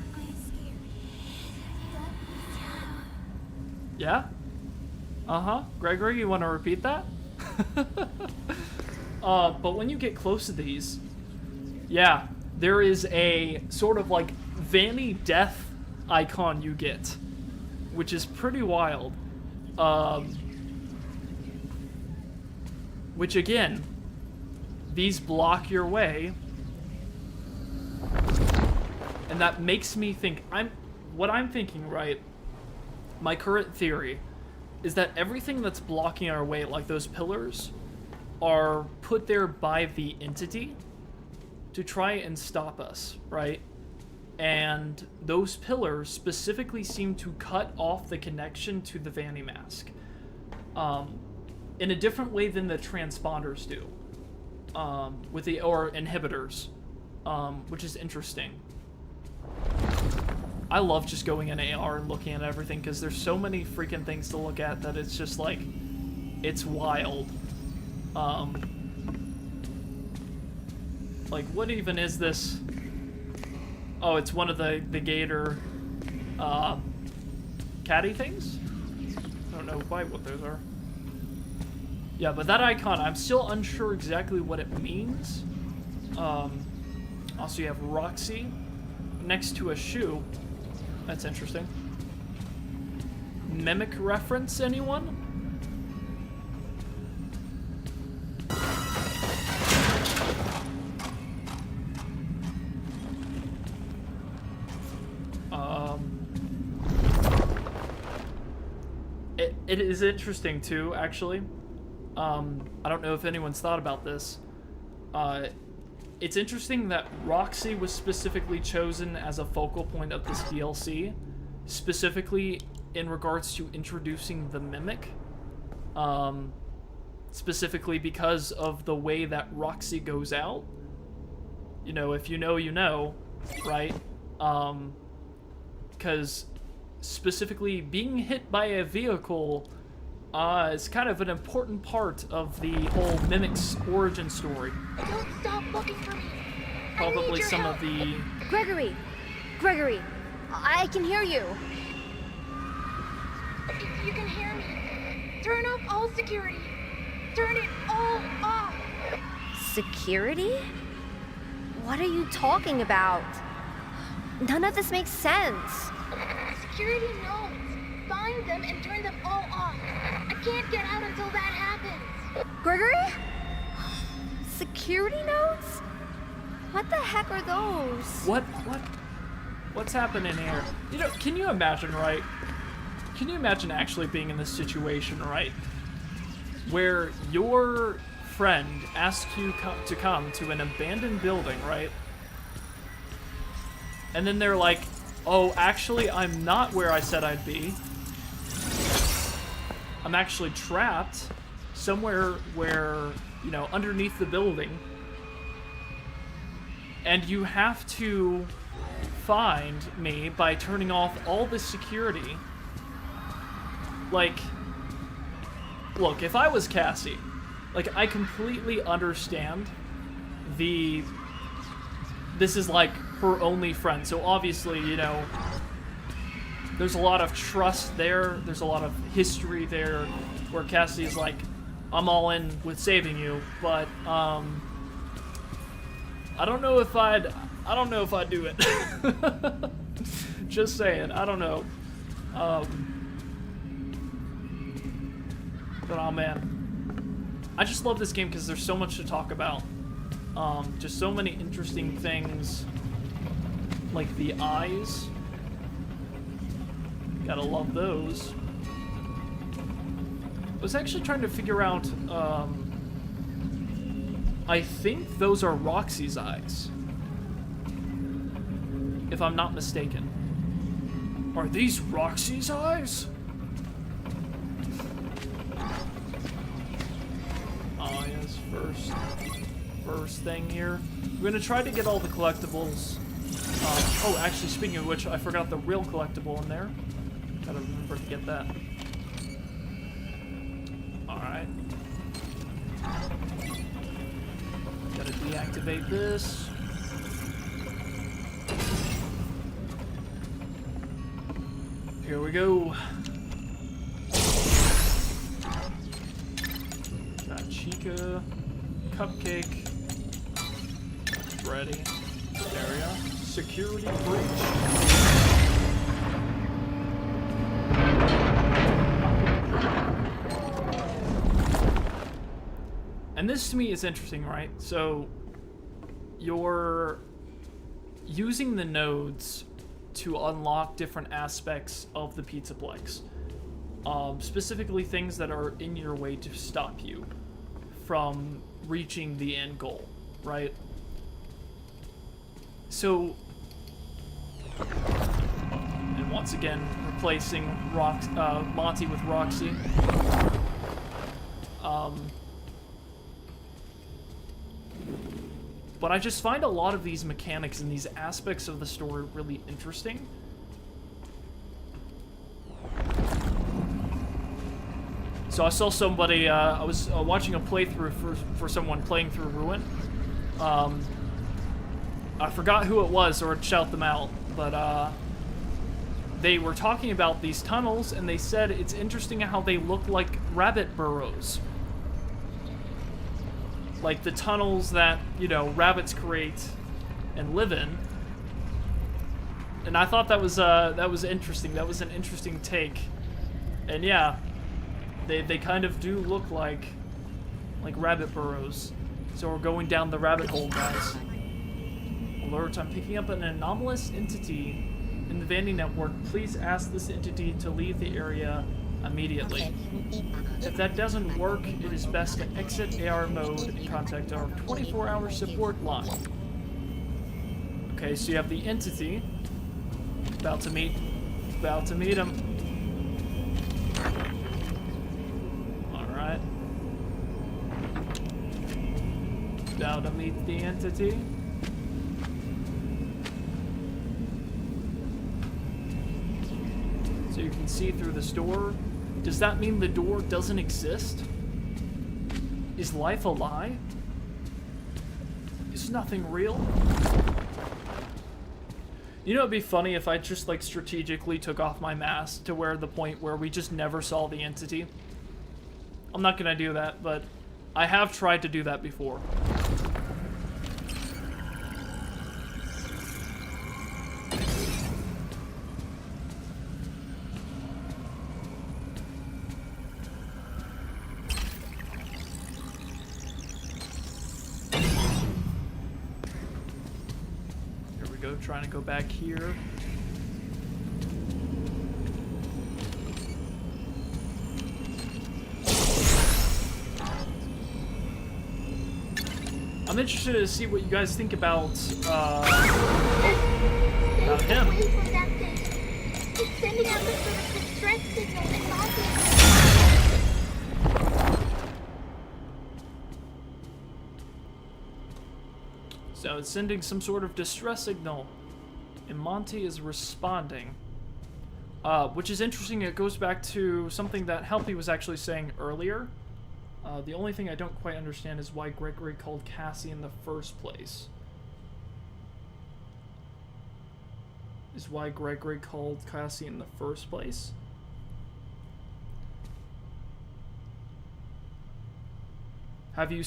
Yeah? Uh-huh. Gregory, you want to repeat that? But when you get close to these, yeah, there is a sort of like Vanny death icon you get, which is pretty wild. Which again, these block your way, and that makes me think, what I'm thinking, right? My current theory is that everything that's blocking our way, like those pillars, are put there by the entity to try and stop us, right? And those pillars specifically seem to cut off the connection to the Vanny mask. In a different way than the transponders do. Or inhibitors. Which is interesting. I love just going in AR and looking at everything because there's so many freaking things to look at that it's just like, it's wild. Like, what even is this? Oh, it's one of the gator catty things? I don't know quite what those are. Yeah, but that icon, I'm still unsure exactly what it means. Also, you have Roxy next to a shoe. That's interesting. Mimic reference, anyone? It is interesting too, actually. I don't know if anyone's thought about this. It's interesting that Roxy was specifically chosen as a focal point of this DLC, specifically in regards to introducing the Mimic. Specifically because of the way that Roxy goes out. You know, if you know, you know, right? Because specifically being hit by a vehicle is kind of an important part of the whole Mimic's origin story. Don't stop looking for me. Probably some help. of the... Gregory! Gregory! I can hear you! If you can hear me, turn off all security. Turn it all off. Security? What are you talking about? None of this makes sense. Security knows. Find them and turn them all off. I can't get out until that happens. Gregory? Security nodes? What the heck are those? What's happening here? You know, can you imagine, right? Can you imagine actually being in this situation, right? Where your friend asks you to come to an abandoned building, right? And then they're like, oh, actually, I'm not where I said I'd be. I'm actually trapped somewhere where, you know, underneath the building. And you have to find me by turning off all the security. Like, look, if I was Cassie, like, I completely understand this is like her only friend, so obviously, you know, there's a lot of trust there, there's a lot of history there, where Cassie's like, I'm all in with saving you, but, I don't know if I'd do it. Just saying, I don't know. But oh man. I just love this game because there's so much to talk about. Just so many interesting things. Like the eyes. Gotta love those. I was actually trying to figure out, I think those are Roxy's eyes. If I'm not mistaken. Are these Roxy's eyes? Oh, yes, first thing here. We're gonna try to get all the collectibles. Oh, actually, speaking of which, I forgot the real collectible in there. Gotta remember to get that. Alright. Gotta deactivate this. Here we go. Got Chica, Cupcake, ready. There we go. Security breach. And this to me is interesting, right? So you're using the nodes to unlock different aspects of the Pizzaplex. Specifically things that are in your way to stop you from reaching the end goal, right? So, and once again, replacing Monty with Roxy. But I just find a lot of these mechanics and these aspects of the story really interesting. So I saw somebody, I was watching a playthrough for someone playing through Ruin. I forgot who it was, or I'd shout them out, but they were talking about these tunnels, and they said it's interesting how they look like rabbit burrows. Like the tunnels that, you know, rabbits create and live in. And I thought that was interesting. That was an interesting take. And yeah, they kind of do look like rabbit burrows. So we're going down the rabbit hole, guys. Alert, I'm picking up an anomalous entity in the Vandy network. Please ask this entity to leave the area immediately. If that doesn't work, it is best to exit AR mode and contact our 24-hour support line. Okay, so you have the entity. About to meet him. Alright. About to meet the entity. So you can see through this door. Does that mean the door doesn't exist? Is life a lie? Is nothing real? You know, it'd be funny if I just, like, strategically took off my mask to where the point where we just never saw the entity. I'm not gonna do that, but I have tried to do that before. Trying to go back here. I'm interested to see what you guys think about him. Away from that thing. It's sending out some sort of distress signal and Monty. So it's sending some sort of distress signal, and Monty is responding. Which is interesting. It goes back to something that Helpy was actually saying earlier. The only thing I don't quite understand is why Gregory called Cassie in the first place. Have you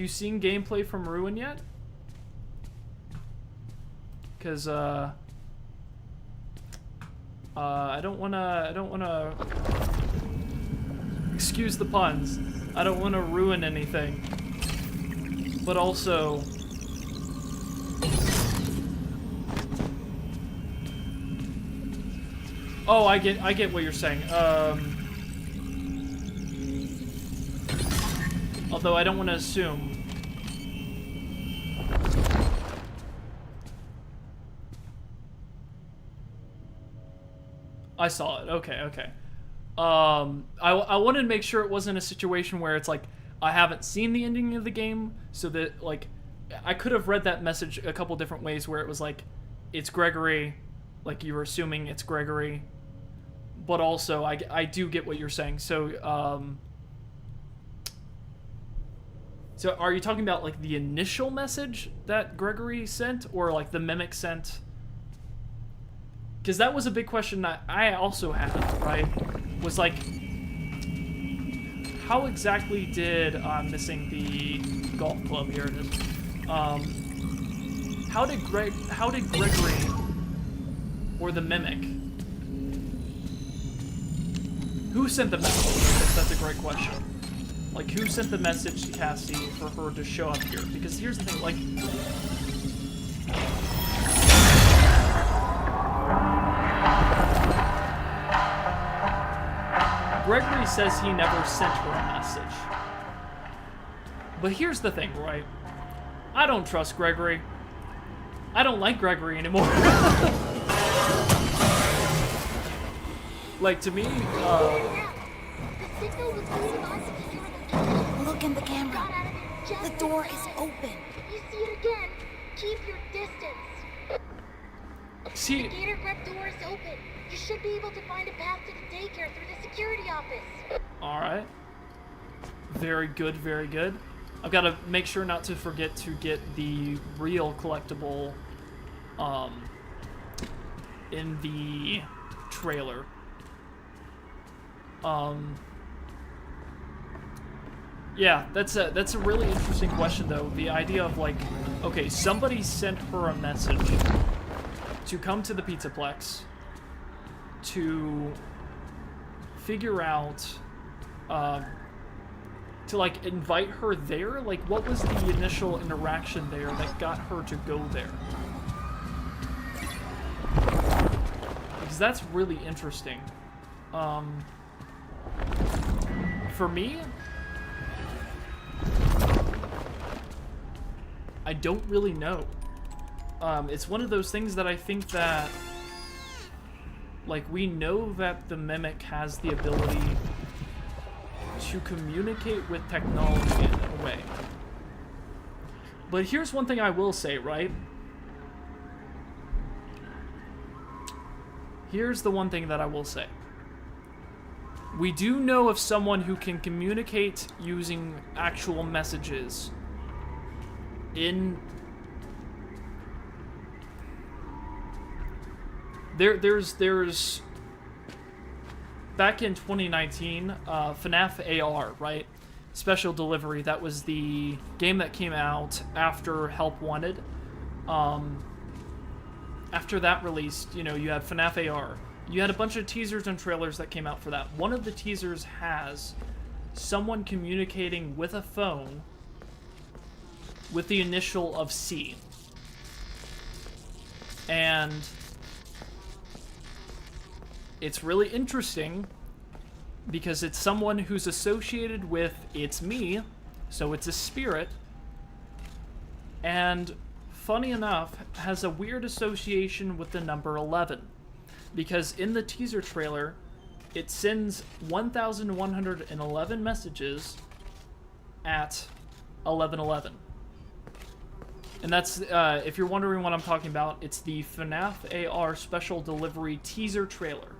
seen gameplay from Ruin yet? Because I don't wanna excuse the puns. I don't want to ruin anything. But also... Oh, I get what you're saying. Although I don't want to assume. I saw it. Okay, okay. I wanted to make sure it wasn't a situation where it's like, I haven't seen the ending of the game, so that, like, I could have read that message a couple different ways where it was like, it's Gregory, like you were assuming it's Gregory, but also I do get what you're saying. So, so are you talking about, like, the initial message that Gregory sent, or, like, the Mimic sent? Because that was a big question that I also had, right? Was like, how exactly did, I'm missing the golf club, here it is. How did Gregory, or the Mimic, who sent the message? I guess that's a great question. Like, who sent the message to Cassie for her to show up here? Because here's the thing, like... Gregory says he never sent her a message. But here's the thing, right? I don't trust Gregory. I don't like Gregory anymore. Like, to me, Look in the camera. The door is open. You see it again. Keep your distance. see... The gated rep door is open. You should be able to find a path to the daycare through the security office. Alright. Very good, very good. I've got to make sure not to forget to get the real collectible in the trailer. Yeah, that's a really interesting question, though. The idea of, like, okay, somebody sent her a message to come to the Pizzaplex to figure out, to, like, invite her there? Like, what was the initial interaction there that got her to go there? Because that's really interesting. For me, I don't really know. It's one of those things that I think that, like, we know that the Mimic has the ability to communicate with technology in a way. But here's one thing I will say, right? Here's the one thing that I will say. We do know of someone who can communicate using actual messages in... There's back in 2019, FNAF AR, right? Special Delivery, that was the game that came out after Help Wanted. After that released, you know, you had FNAF AR. You had a bunch of teasers and trailers that came out for that. One of the teasers has someone communicating with a phone with the initial of C. And it's really interesting because it's someone who's associated with It's Me, so it's a spirit, and funny enough, has a weird association with the number 11. Because in the teaser trailer, it sends 1,111 messages at 11:11. And that's, if you're wondering what I'm talking about, it's the FNAF AR Special Delivery teaser trailer.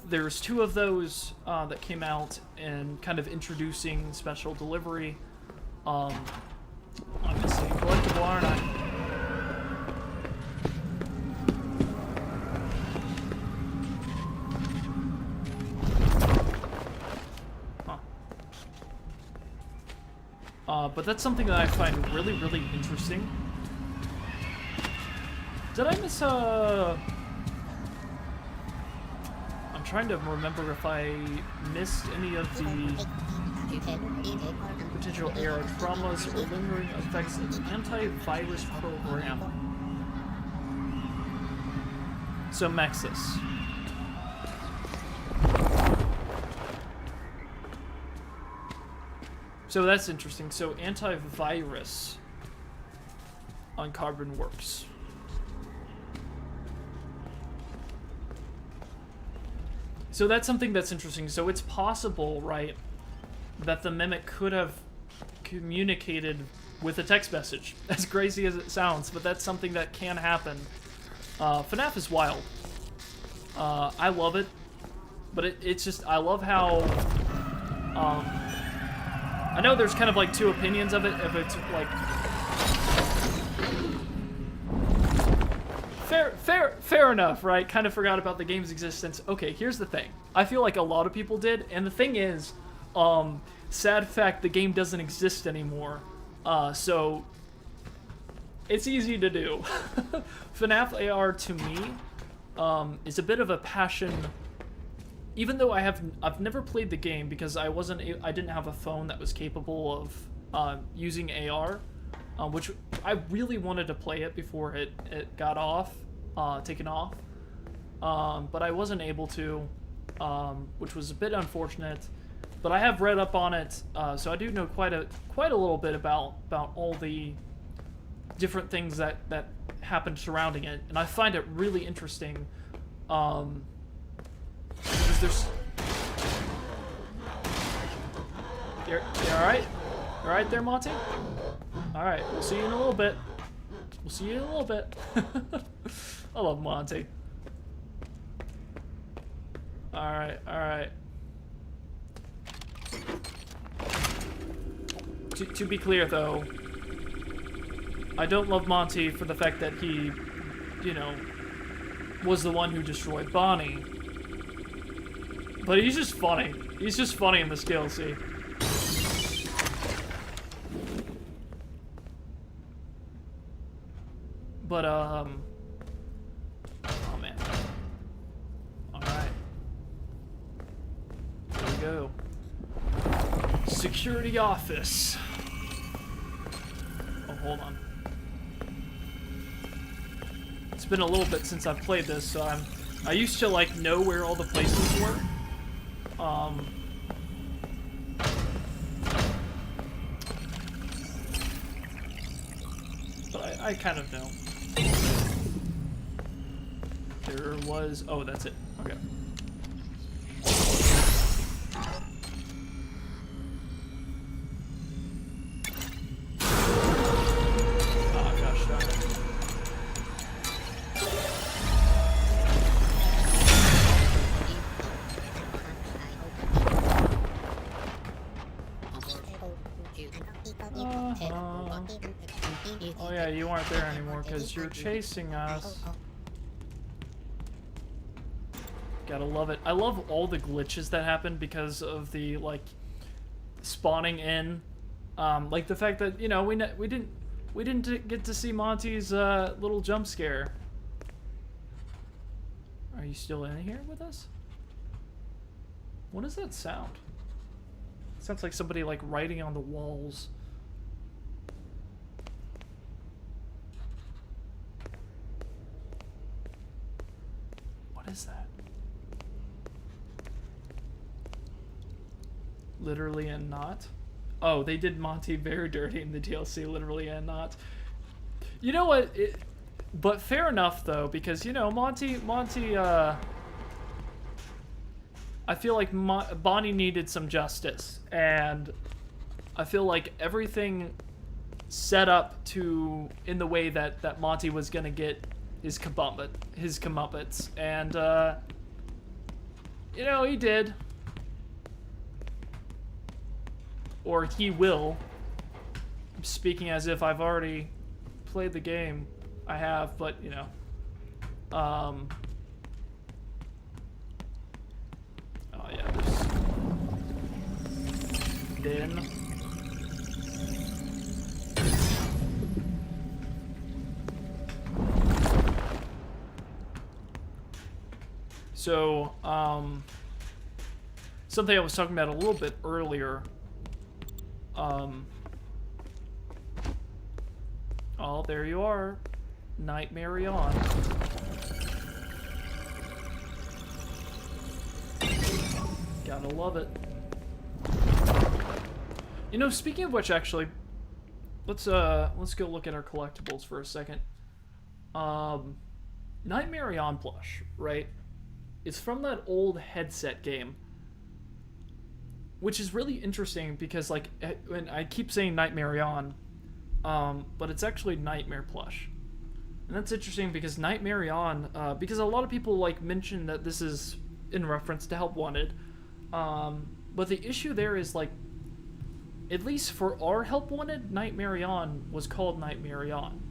There's two of those that came out and kind of introducing Special Delivery. I'm missing a collectible, aren't I? But that's something that I find really, really interesting. Did I miss I'm trying to remember if I missed any of the potential AR traumas or lingering effects of the antivirus program. So Mexus. So that's interesting. So antivirus on Carbon works. So that's something that's interesting. So it's possible, right, that the Mimic could have communicated with a text message. As crazy as it sounds, but that's something that can happen. FNAF is wild. I love it, but it's just, I love how, I know there's kind of like two opinions of it, if it's like, fair enough, right? Kind of forgot about the game's existence. Okay, here's the thing. I feel like a lot of people did, and the thing is, sad fact, the game doesn't exist anymore. So it's easy to do. FNAF AR to me is a bit of a passion. Even though I've never played the game because I didn't have a phone that was capable of using AR, which I really wanted to play it before it got taken off, but I wasn't able to, which was a bit unfortunate. But I have read up on it, so I do know quite a little bit about all the different things that happened surrounding it, and I find it really interesting. Because there's, you all right? All right there, Monty? All right, we'll see you in a little bit. We'll see you in a little bit. I love Monty. All right, all right. To be clear, though, I don't love Monty for the fact that he, you know, was the one who destroyed Bonnie. But he's just funny. He's just funny in this DLC. But, oh man. Alright. Here we go. Security office. Oh, hold on. It's been a little bit since I've played this, so I used to, like, know where all the places were. But I kind of know. There was... Oh, that's it. Okay. Oh, gosh darn it. Oh yeah, you aren't there anymore because you're chasing us. Gotta love it. I love all the glitches that happen because of the, like, spawning in. Like the fact that, you know, we didn't get to see Monty's little jump scare. Are you still in here with us? What does that sound? It sounds like somebody, like, writing on the walls. What is that? Literally and not? Oh, they did Monty very dirty in the DLC, literally and not. You know what? But fair enough, though, because, you know, Monty, I feel like Bonnie needed some justice, and I feel like everything set up in the way that Monty was gonna get his comeuppance, and you know, he did, or he will. I'm speaking as if I've already played the game. I have, but you know, oh yeah, then. So, something I was talking about a little bit earlier. Oh, there you are. Nightmare on. Gotta love it. You know, speaking of which, actually, let's go look at our collectibles for a second. Nightmare on plush, right? It's from that old headset game, which is really interesting because, like, when I keep saying Nightmare on, but it's actually Nightmare plush, and that's interesting because Nightmare on, because a lot of people like mention that this is in reference to Help Wanted, but the issue there is, like, at least for our Help Wanted, Nightmare on was called Nightmare on.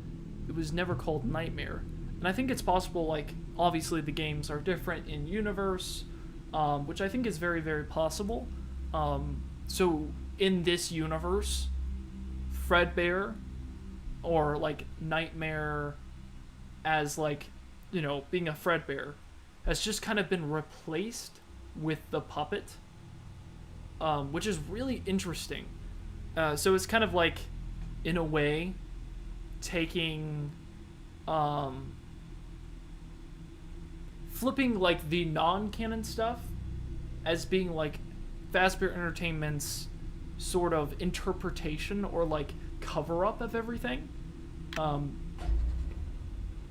It was never called Nightmare. And I think it's possible, like, obviously the games are different in universe, which I think is very, very possible. So in this universe, Fredbear, or, like, Nightmare as, like, you know, being a Fredbear, has just kind of been replaced with the puppet, which is really interesting. So it's kind of like, in a way, taking, flipping, like, the non-canon stuff as being, like, Fazbear Entertainment's sort of interpretation or, like, cover-up of everything,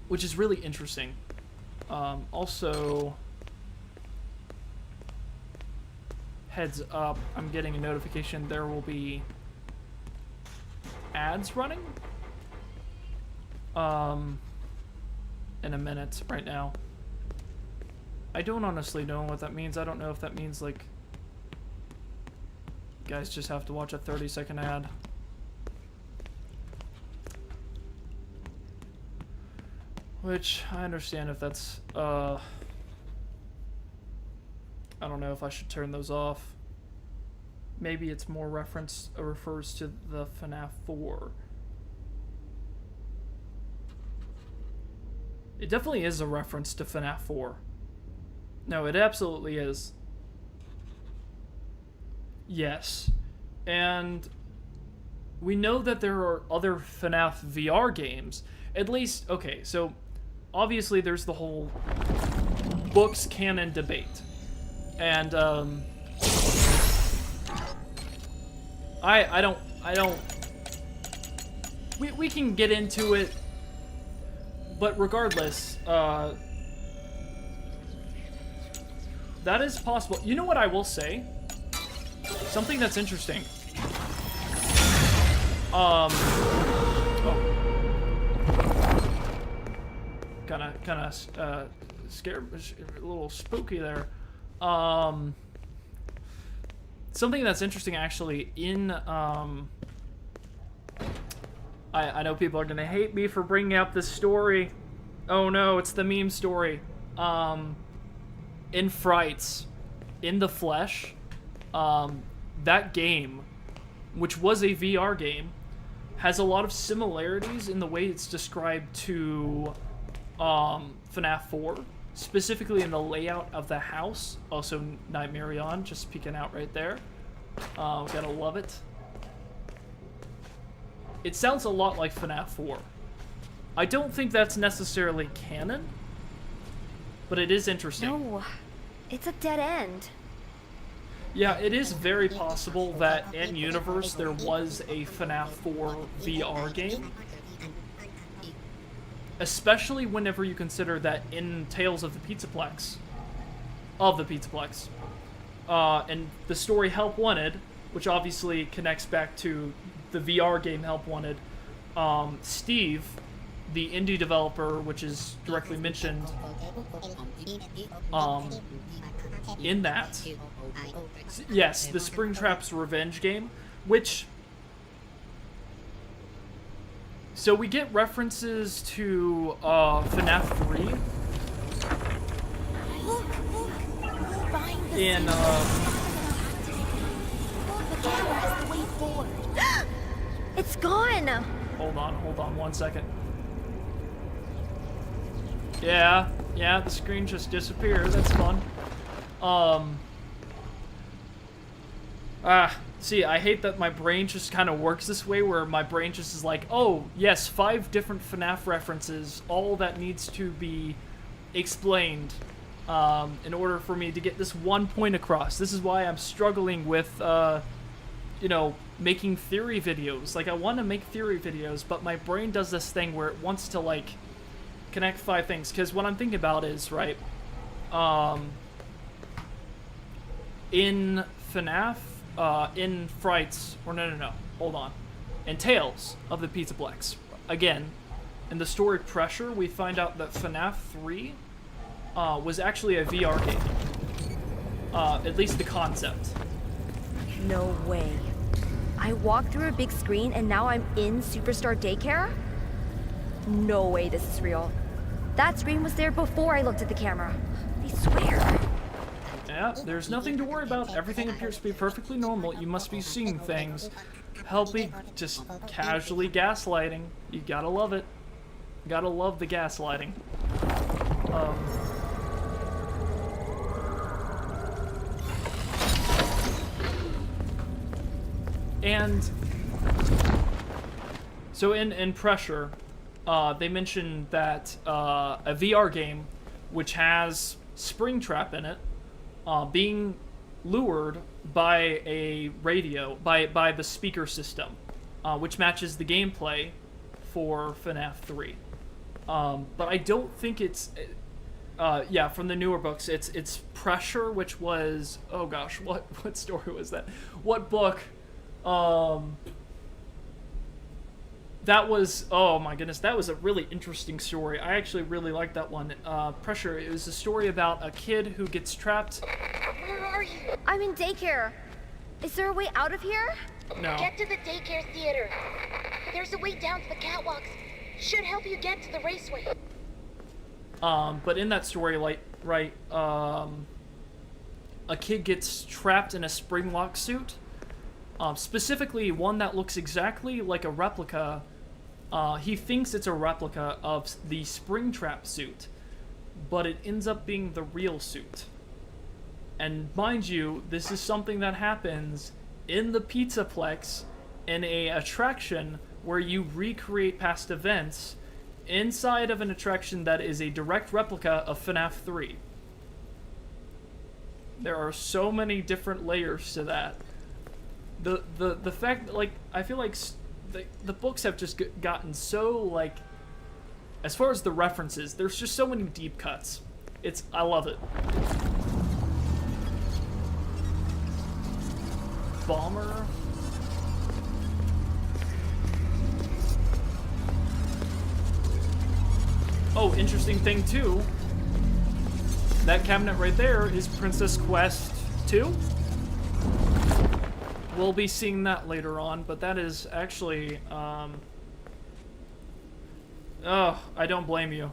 which is really interesting. Also, heads up, I'm getting a notification there will be ads running in a minute right now. I don't honestly know what that means. I don't know if that means, like, you guys just have to watch a 30-second ad. Which, I understand if that's, I don't know if I should turn those off. Maybe it's more refers to the FNAF 4. It definitely is a reference to FNAF 4. No, it absolutely is. Yes. And we know that there are other FNAF VR games. At least, okay, so obviously there's the whole books canon debate. And, I don't, we can get into it, but regardless, that is possible. You know what I will say? Something that's interesting. Oh. Kinda, scared, a little spooky there. Something that's interesting, actually, in, I know people are gonna hate me for bringing up this story. Oh no, it's the meme story. In Frights, in the Flesh, that game, which was a VR game, has a lot of similarities in the way it's described to FNAF 4, specifically in the layout of the house. Also, Nightmare on, just peeking out right there. Gotta love it. It sounds a lot like FNAF 4. I don't think that's necessarily canon, but it is interesting. No, it's a dead end. Yeah, it is very possible that in universe there was a FNAF 4 VR game. Especially whenever you consider that in Tales of the Pizzaplex, and the story Help Wanted, which obviously connects back to the VR game Help Wanted, Steve, the indie developer, which is directly mentioned in that, yes, the Springtrap's Revenge game, which, so we get references to FNAF RUIN in It's gone. hold on 1 second. Yeah, the screen just disappeared. That's fun. See, I hate that my brain just kind of works this way, where my brain just is like, oh, yes, 5 different FNAF references, all that needs to be explained in order for me to get this one point across. This is why I'm struggling with, you know, making theory videos. Like, I want to make theory videos, but my brain does this thing where it wants to, like, connect 5 things. Because what I'm thinking about is, right, in FNAF, in Frights, or no, hold on. In Tales of the Pizzaplex, again, in the story Pressure, we find out that FNAF 3 was actually a VR game. At least the concept. No way. I walked through a big screen and now I'm in Superstar Daycare? No way this is real. That screen was there before I looked at the camera. I swear. Yeah, there's nothing to worry about. Everything appears to be perfectly normal. You must be seeing things. Helping, just casually gaslighting. You gotta love it. Gotta love the gaslighting. And so in Pressure, they mentioned that a VR game which has Springtrap in it, being lured by a radio, by the speaker system, which matches the gameplay for FNAF 3. But I don't think it's, yeah, from the newer books, it's Pressure, which was, oh gosh, what story was that? What book? That was, oh my goodness, that was a really interesting story. I actually really liked that one. Pressure, it was a story about a kid who gets trapped. Where are you? I'm in daycare. Is there a way out of here? No. Get to the daycare theater. There's a way down to the catwalks. Should help you get to the raceway. But in that story, like, right, a kid gets trapped in a spring lock suit. Specifically one that looks exactly like a replica. He thinks it's a replica of the Springtrap suit, but it ends up being the real suit. And mind you, this is something that happens in the Pizzaplex, in a attraction where you recreate past events inside of an attraction that is a direct replica of FNAF 3. There are so many different layers to that. The fact that, like, I feel like the books have just gotten so, like, as far as the references, there's just so many deep cuts. I love it. Bomber. Oh, interesting thing too. That cabinet right there is Princess Quest 2. We'll be seeing that later on, but that is actually, oh, I don't blame you.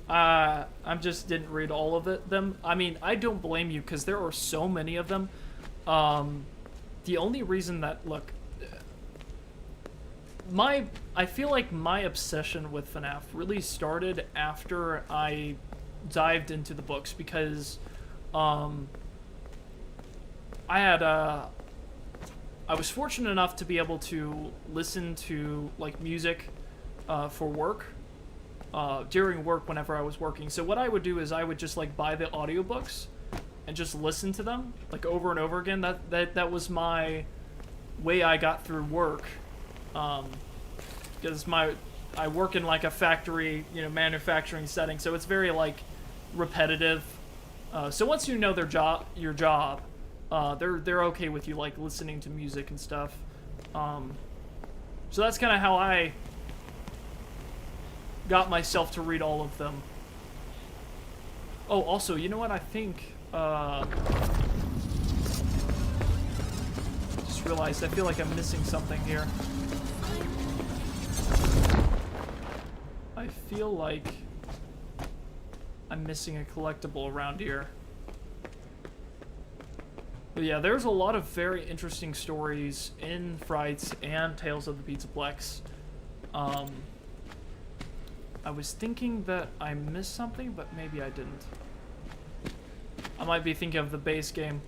I just didn't read all of them. I mean, I don't blame you, because there are so many of them. The only reason that, look, I feel like my obsession with FNAF really started after I dived into the books, because, I was fortunate enough to be able to listen to, like, music for work, during work whenever I was working. So what I would do is I would just, like, buy the audiobooks and just listen to them, like, over and over again. That was my way I got through work, because I work in, like, a factory, you know, manufacturing setting, so it's very, like, repetitive. So once you know your job, they're okay with you, like, listening to music and stuff. So that's kind of how I got myself to read all of them. Oh, also, you know what? I think, just realized I feel like I'm missing something here. I feel like I'm missing a collectible around here. But yeah, there's a lot of very interesting stories in Frights and Tales of the Pizzaplex. I was thinking that I missed something, but maybe I didn't. I might be thinking of the base game.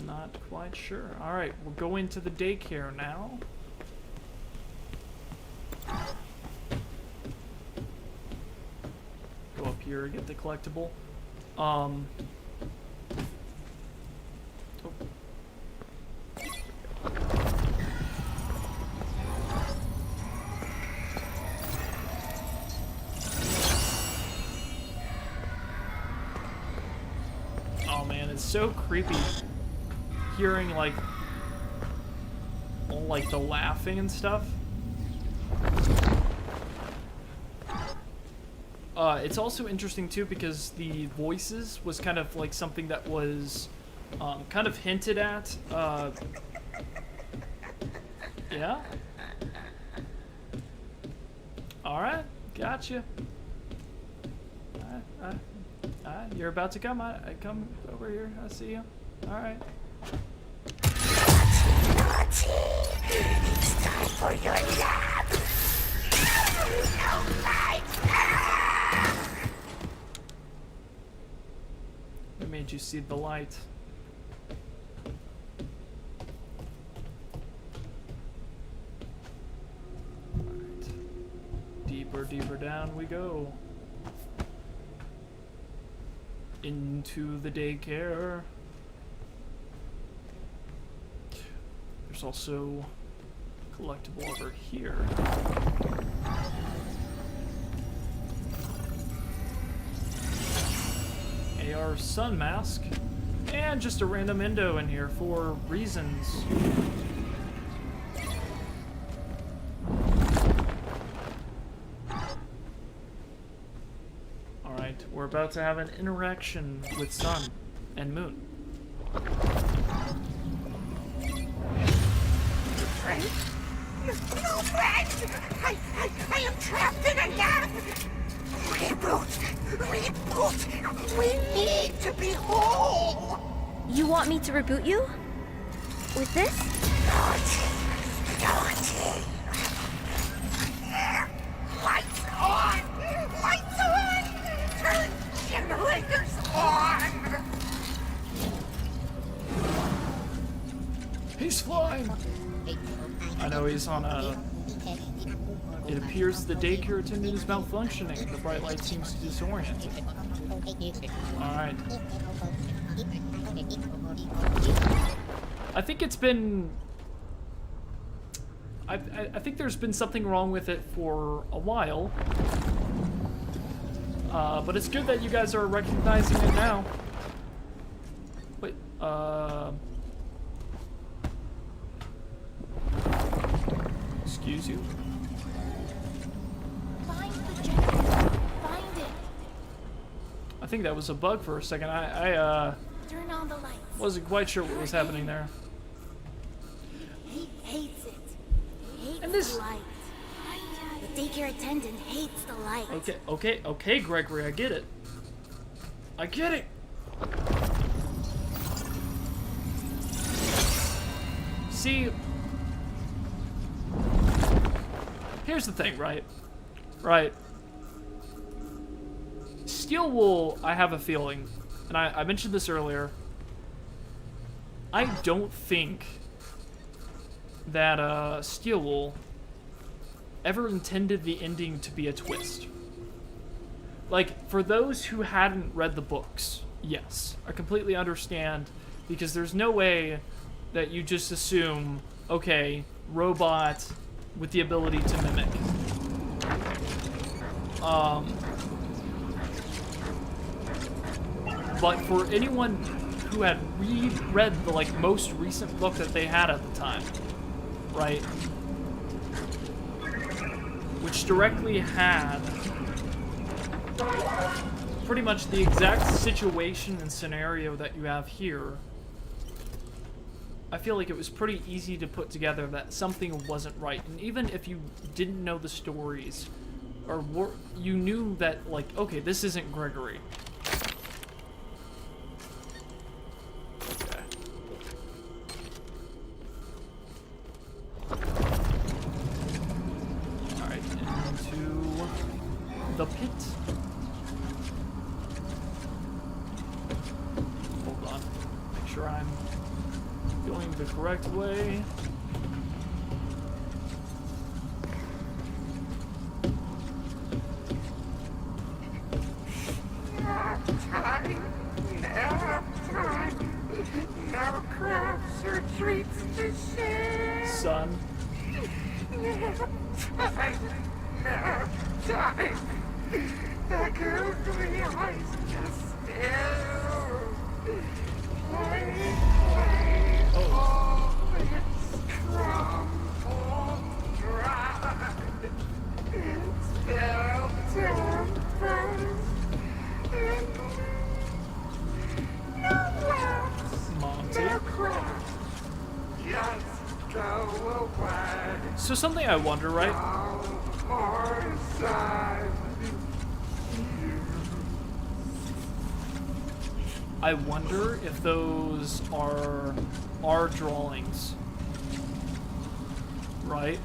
Not quite sure. Alright, we'll go into the daycare now. Go up here, get the collectible. Oh. Oh man, it's so creepy hearing like all like the laughing and stuff. It's also interesting too because the voices was kind of like something that was kind of hinted at. Yeah. All right, gotcha. You're about to come. I come over here. I see you. All right. It's time for your nap. No light. What made you see the light? All right. Deeper, deeper down we go. Into the daycare. There's also a collectible over here. AR sun mask. And just a random endo in here for reasons. Alright, we're about to have an interaction with Sun and Moon. Friend? No, friend! I am trapped in a nap! Reboot! We need to be whole! You want me to reboot you? With this? Naughty! Lights on! Lights on! Turn generators on! He's flying! I know he's on a... It appears the daycare attendant is malfunctioning. The bright light seems to disorient. Alright. I think it's been... I think there's been something wrong with it for a while. But it's good that you guys are recognizing it now. Wait, excuse you? Find the generator. Find it. I think that was a bug for a second. I Turn on the lights. wasn't quite sure what was happening there. He hates it. Hates And this- the light. The daycare attendant hates the light. Okay, Gregory, I get it. I get it. See, here's the thing, right? Right. Steel Wool, I have a feeling, and I mentioned this earlier, I don't think that Steel Wool ever intended the ending to be a twist. Like, for those who hadn't read the books, yes, I completely understand, because there's no way that you just assume, okay, robot with the ability to mimic. But for anyone who had read the like most recent book that they had at the time, right? Which directly had pretty much the exact situation and scenario that you have here. I feel like it was pretty easy to put together that something wasn't right. And even if you didn't know the stories, or you knew that, like, okay, this isn't Gregory. Okay. sure I'm going the correct way. Nap time. Nap time. No crafts or treats to share. Son. Nap time. Nap time. The googly eyes just still. Play, all its crumbled dry. Still tempers. No laughs. Monty. No crafts. Just go away. So something I wonder, right? No more sad. I wonder if those are our drawings, right?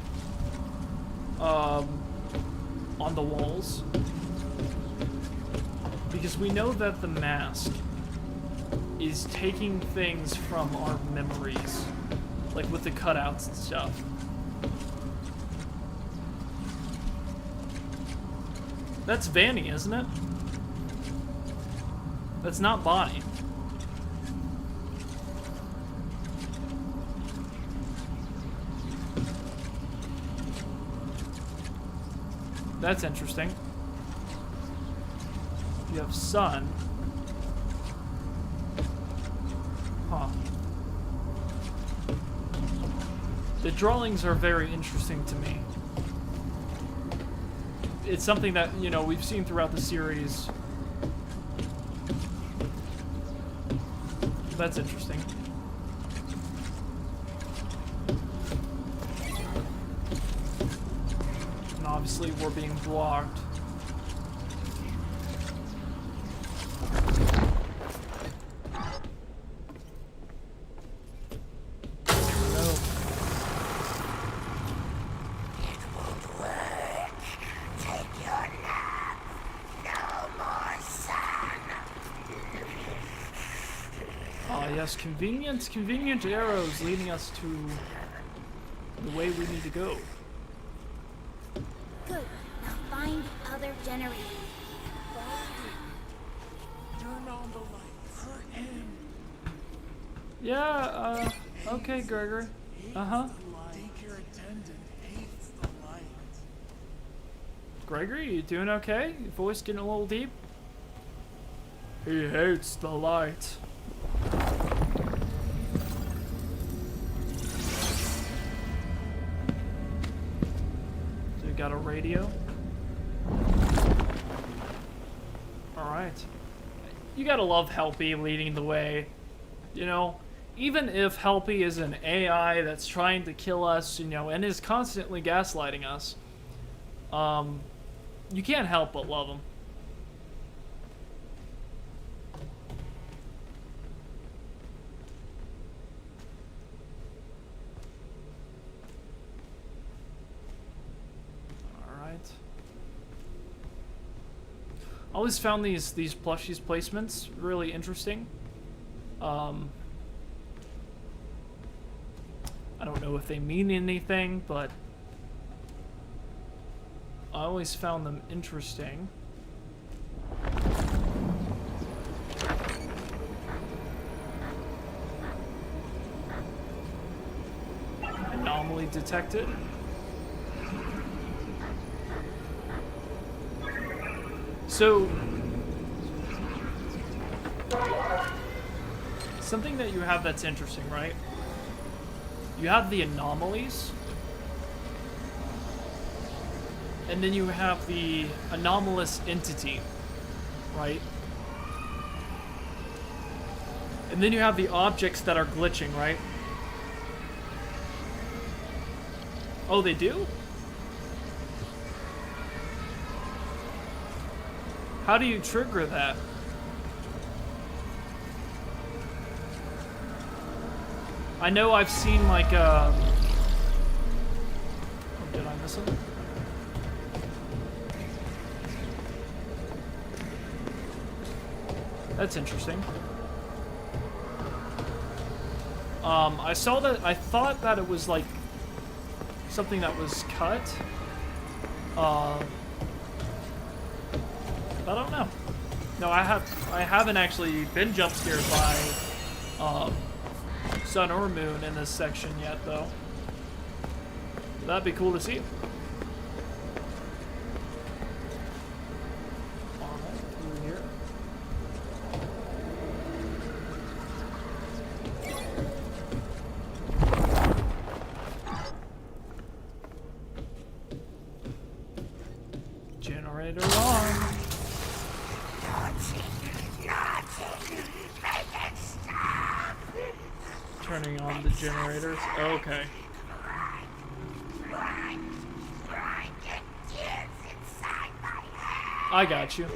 On the walls. Because we know that the mask is taking things from our memories, like with the cutouts and stuff. That's Vanny, isn't it? That's not Bonnie. That's interesting. You have Sun. Huh. The drawings are very interesting to me. It's something that, you know, we've seen throughout the series. That's interesting. And obviously we're being blocked. No. It won't work. Take your nap. No more sun. Ah, yes, convenient arrows leading us to the way we need to go. Good. Now find the other generator. Turn on the light for him. Yeah, okay, Gregory. Uh-huh. Daycare attendant hates the light. Gregory, you doing okay? Your voice getting a little deep? He hates the light. So you got a radio? Alright. You gotta love Helpy leading the way. You know, even if Helpy is an AI that's trying to kill us, you know, and is constantly gaslighting us, you can't help but love him. Alright. I always found these plushies placements really interesting. I don't know if they mean anything, but I always found them interesting. Anomaly detected. So, something that you have that's interesting, right? You have the anomalies, and then you have the anomalous entity, right? And then you have the objects that are glitching, right? Oh, they do? How do you trigger that? I know I've seen like oh, did I miss him? That's interesting. I saw that. I thought that it was like something that was cut. I don't know. No, I haven't actually been jump scared by sun or moon in this section yet, though. That'd be cool to see. Alright, through here. Generator on. Turning on the generators. Okay. I got you.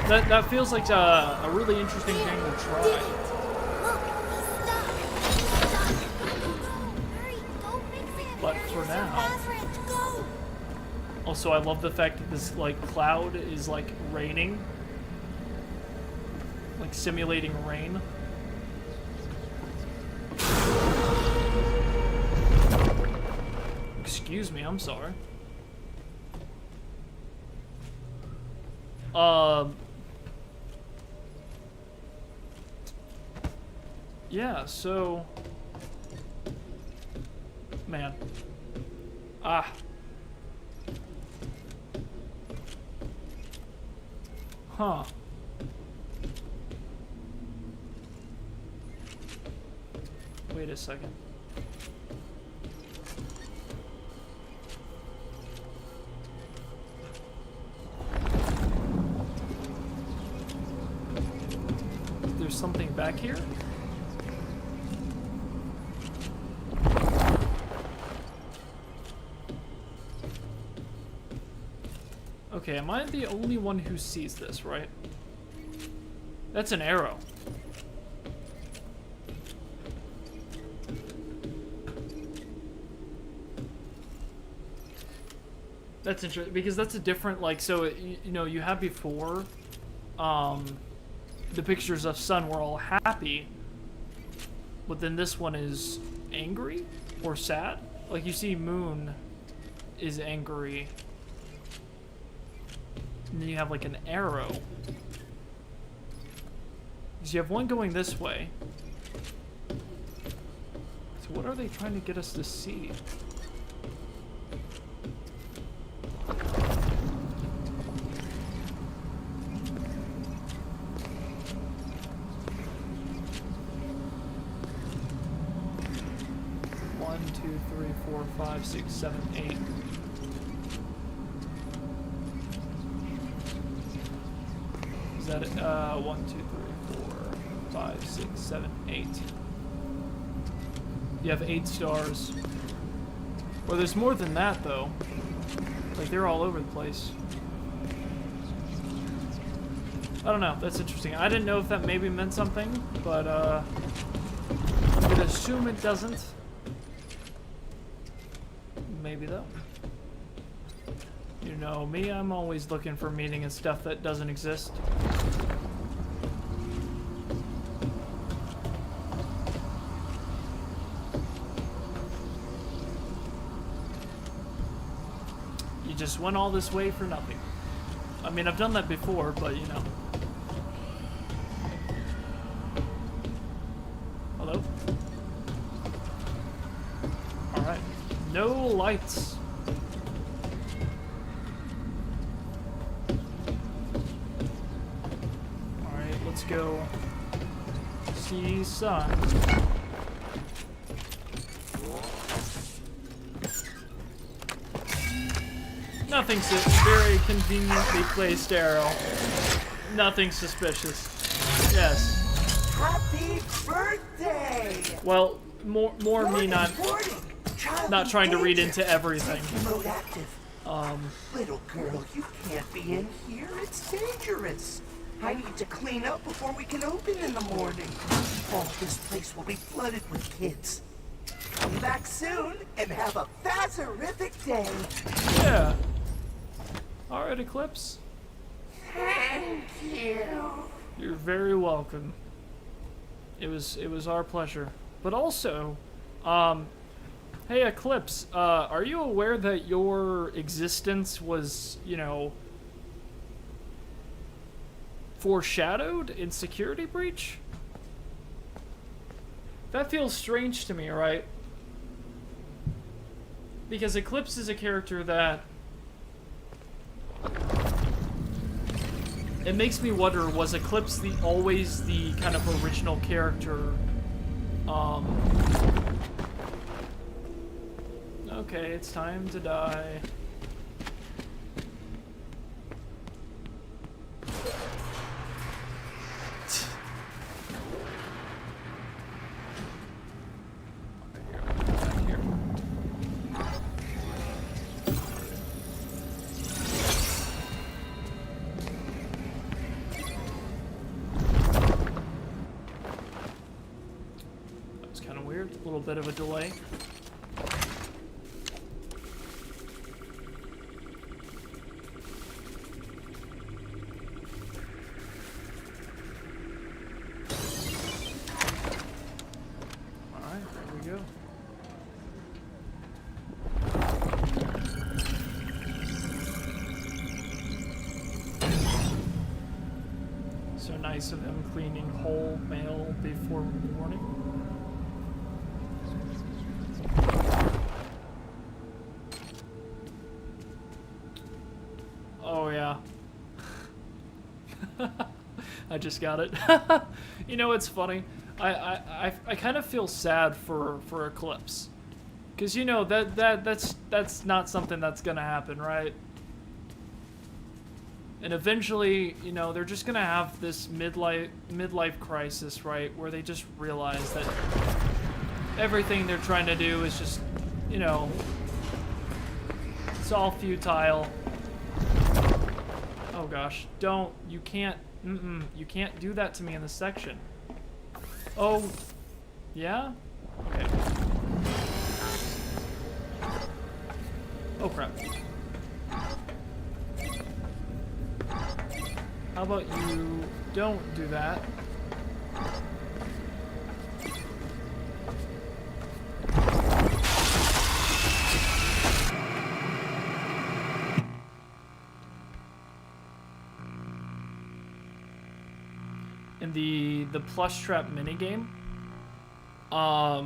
That feels like a really interesting thing to try. Look, he's stuck. Hurry, go fix him. But for now. Fast ramp, go. Also, I love the fact that this like cloud is like raining, like simulating rain. Excuse me, I'm sorry. Yeah, so man. Ah. Huh. Wait a second. There's something back here? Okay, am I the only one who sees this, right? That's an arrow. That's interesting, because that's a different, like, so, you know, you had before, the pictures of Sun were all happy, but then this one is angry or sad. Like, you see Moon is angry, and then you have, like, an arrow. Because you have one going this way. So what are they trying to get us to see? One, two, three, four, five, six, seven, 8. Is that it? 1, 2, 3, 4, 5, 6, 7, 8. You have 8 stars. Well, there's more than that, though. Like, they're all over the place. I don't know. That's interesting. I didn't know if that maybe meant something, but, I'm gonna assume it doesn't. Maybe, though. You know me, I'm always looking for meaning in stuff that doesn't exist. You just went all this way for nothing. I mean, I've done that before, but you know. Hello? Alright. No lights. Alright, let's go see Sun. Nothing very conveniently placed arrow. Nothing suspicious. Yes. Happy birthday! Well, more me not trying to read into everything. Remote active. Little girl, you can't be in here. It's dangerous. I need to clean up before we can open in the morning. Oh, this place will be flooded with kids. Come back soon and have a fazerific day. Yeah. Alright, Eclipse. Thank you. You're very welcome. It was our pleasure. But also, hey Eclipse, are you aware that your existence was, you know, foreshadowed in Security Breach? That feels strange to me, right? Because Eclipse is a character that... It makes me wonder, was Eclipse always the kind of original character? Okay, it's time to die. A little bit of a delay. Alright, there we go. So nice of him cleaning whole mail before morning. Oh yeah. I just got it. You know, it's funny. I kind of feel sad for Eclipse, because you know that's not something that's gonna happen, right? And eventually, you know, they're just gonna have this midlife crisis, right, where they just realize that everything they're trying to do is just, you know, it's all futile. Oh gosh, you can't do that to me in this section. Oh, yeah? Okay. Oh crap. How about you don't do that? In the plush trap minigame, are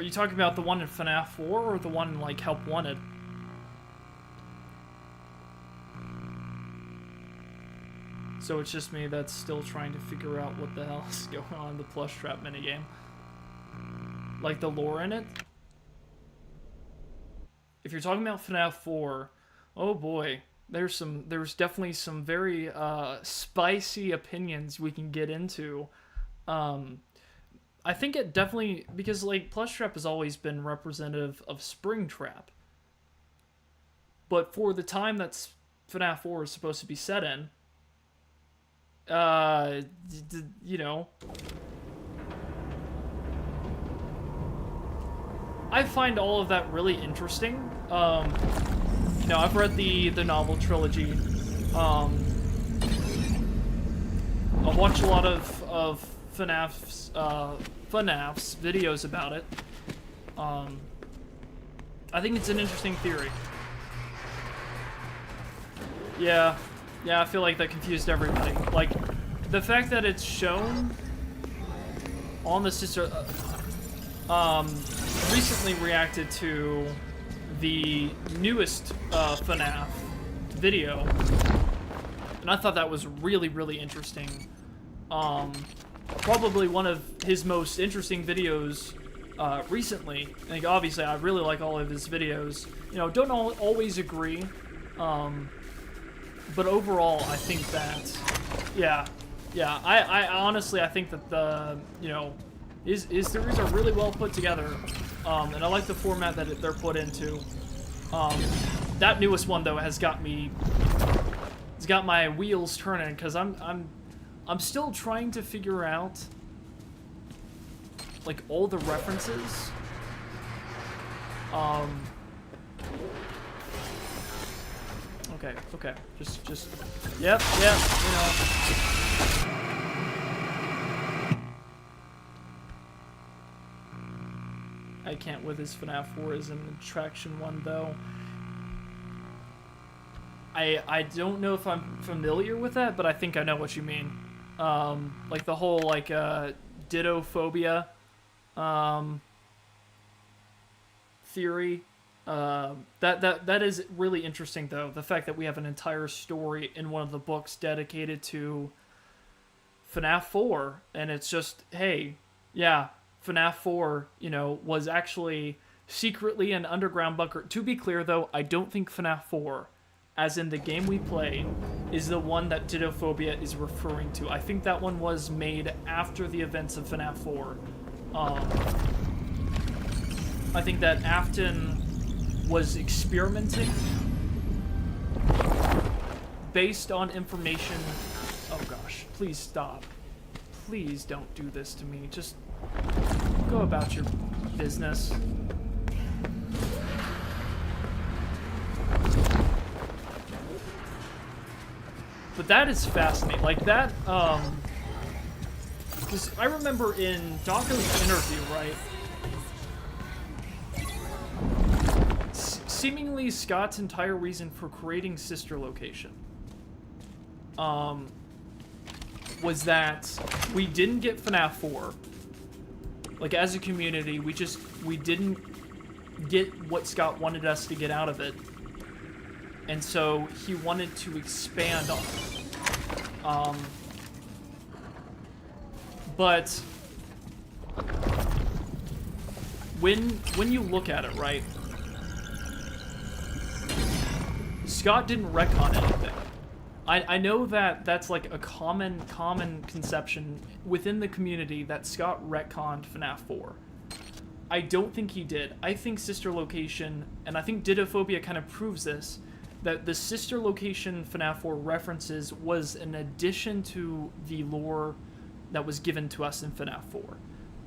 you talking about the one in FNAF 4 or the one in like Help Wanted? So it's just me that's still trying to figure out what the hell is going on in the plush trap minigame. Like the lore in it? If you're talking about FNAF 4, oh boy. There's definitely some very spicy opinions we can get into. I think it definitely, because like Plush Trap has always been representative of Spring Trap, but for the time that FNAF 4 is supposed to be set in, you know, I find all of that really interesting. You know, I've read the novel trilogy. I've watched a lot of FNAF's videos about it. I think it's an interesting theory. Yeah, I feel like that confused everybody. Like, the fact that it's shown on the sister, recently reacted to the newest FNAF video, and I thought that was really, really interesting. Probably one of his most interesting videos recently. Like, obviously, I really like all of his videos. You know, don't always agree, but overall, I think that, yeah, I honestly, I think that the, you know, his theories are really well put together. And I like the format that they're put into. That newest one though has got my wheels turning, because I'm still trying to figure out like all the references. Okay, Okay. Just. Yep. You know. I can't with his FNAF 4 as an attraction one though. I don't know if I'm familiar with that, but I think I know what you mean. Like the whole like dittophobia theory. That is really interesting though. The fact that we have an entire story in one of the books dedicated to FNAF 4, and it's just, hey, yeah, FNAF 4, you know, was actually secretly an underground bunker. To be clear though, I don't think FNAF 4, as in the game we play, is the one that dittophobia is referring to. I think that one was made after the events of FNAF 4. I think that Afton was experimenting based on information. Oh gosh, please stop. Please don't do this to me. Just go about your business. But that is fascinating. Like that, because I remember in Daco's interview, right? Seemingly Scott's entire reason for creating Sister Location was that we didn't get FNAF 4. Like, as a community, we didn't get what Scott wanted us to get out of it. And so he wanted to expand on it. But when you look at it, right, Scott didn't retcon anything. I know that that's like a common conception within the community that Scott retconned FNAF 4. I don't think he did. I think Sister Location, and I think Dittophobia kind of proves this, that the Sister Location FNAF 4 references was an addition to the lore that was given to us in FNAF 4.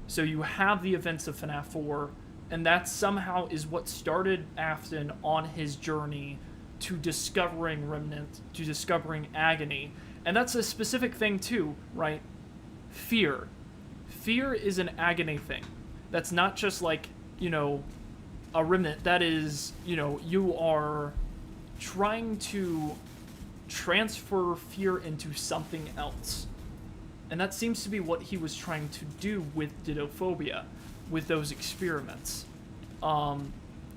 So you have the events of FNAF 4, and that somehow is what started Afton on his journey to discovering Remnant, to discovering Agony. And that's a specific thing too, right? Fear. Fear is an Agony thing. That's not just like, you know, a Remnant. That is, you know, you are trying to transfer fear into something else. And that seems to be what he was trying to do with Dittophobia, with those experiments.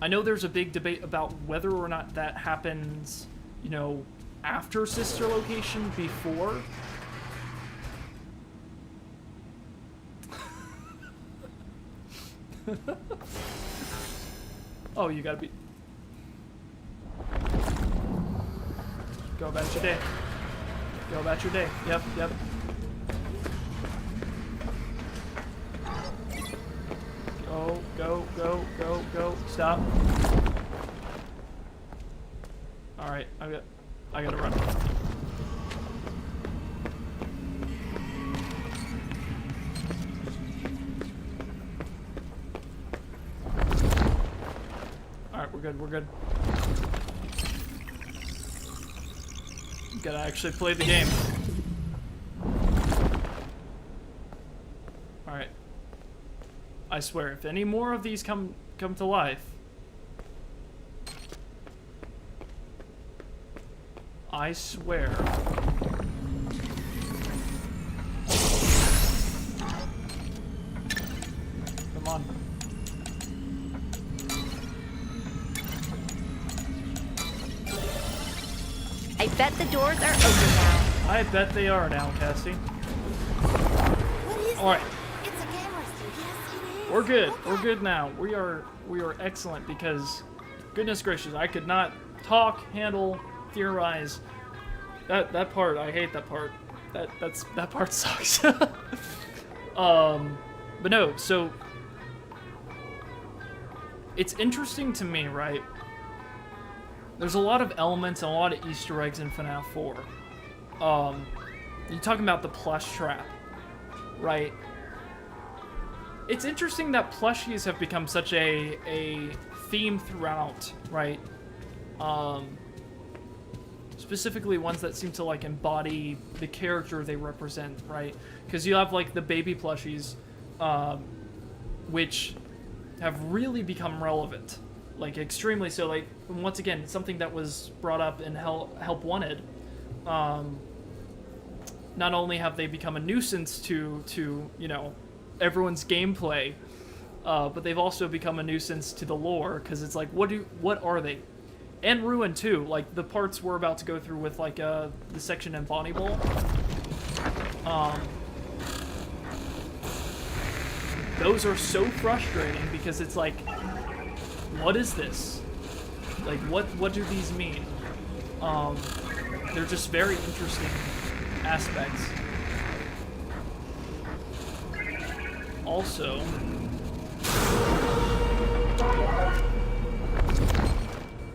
I know there's a big debate about whether or not that happens, you know, after Sister Location, before. Oh, you gotta be... Go about your day. Go about your day. Yep. Go. Stop. Alright, I gotta run. Alright, we're good. Gotta actually play the game. Alright. I swear, if any more of these come to life, I swear. Come on. I bet the doors are open now. I bet they are now, Cassie. Alright. It's a camera, Stu. Yes, it is. We're good. We're good now. We are excellent because, goodness gracious, I could not talk, handle, theorize. That part, I hate that part. That part sucks. But no, so it's interesting to me, right? There's a lot of elements and a lot of Easter eggs in FNAF 4. You're talking about the plush trap, right? It's interesting that plushies have become such a theme throughout, right? specifically ones that seem to like embody the character they represent, right? Because you have like the baby plushies, which have really become relevant, like extremely so. Like once again, something that was brought up in Help Wanted. Not only have they become a nuisance to you know everyone's gameplay, but they've also become a nuisance to the lore, because it's like what are they? And Ruin too, like the parts we're about to go through with like the section in Bonnie Bowl. Those are so frustrating because it's like, what is this? Like what do these mean? They're just very interesting aspects. Also,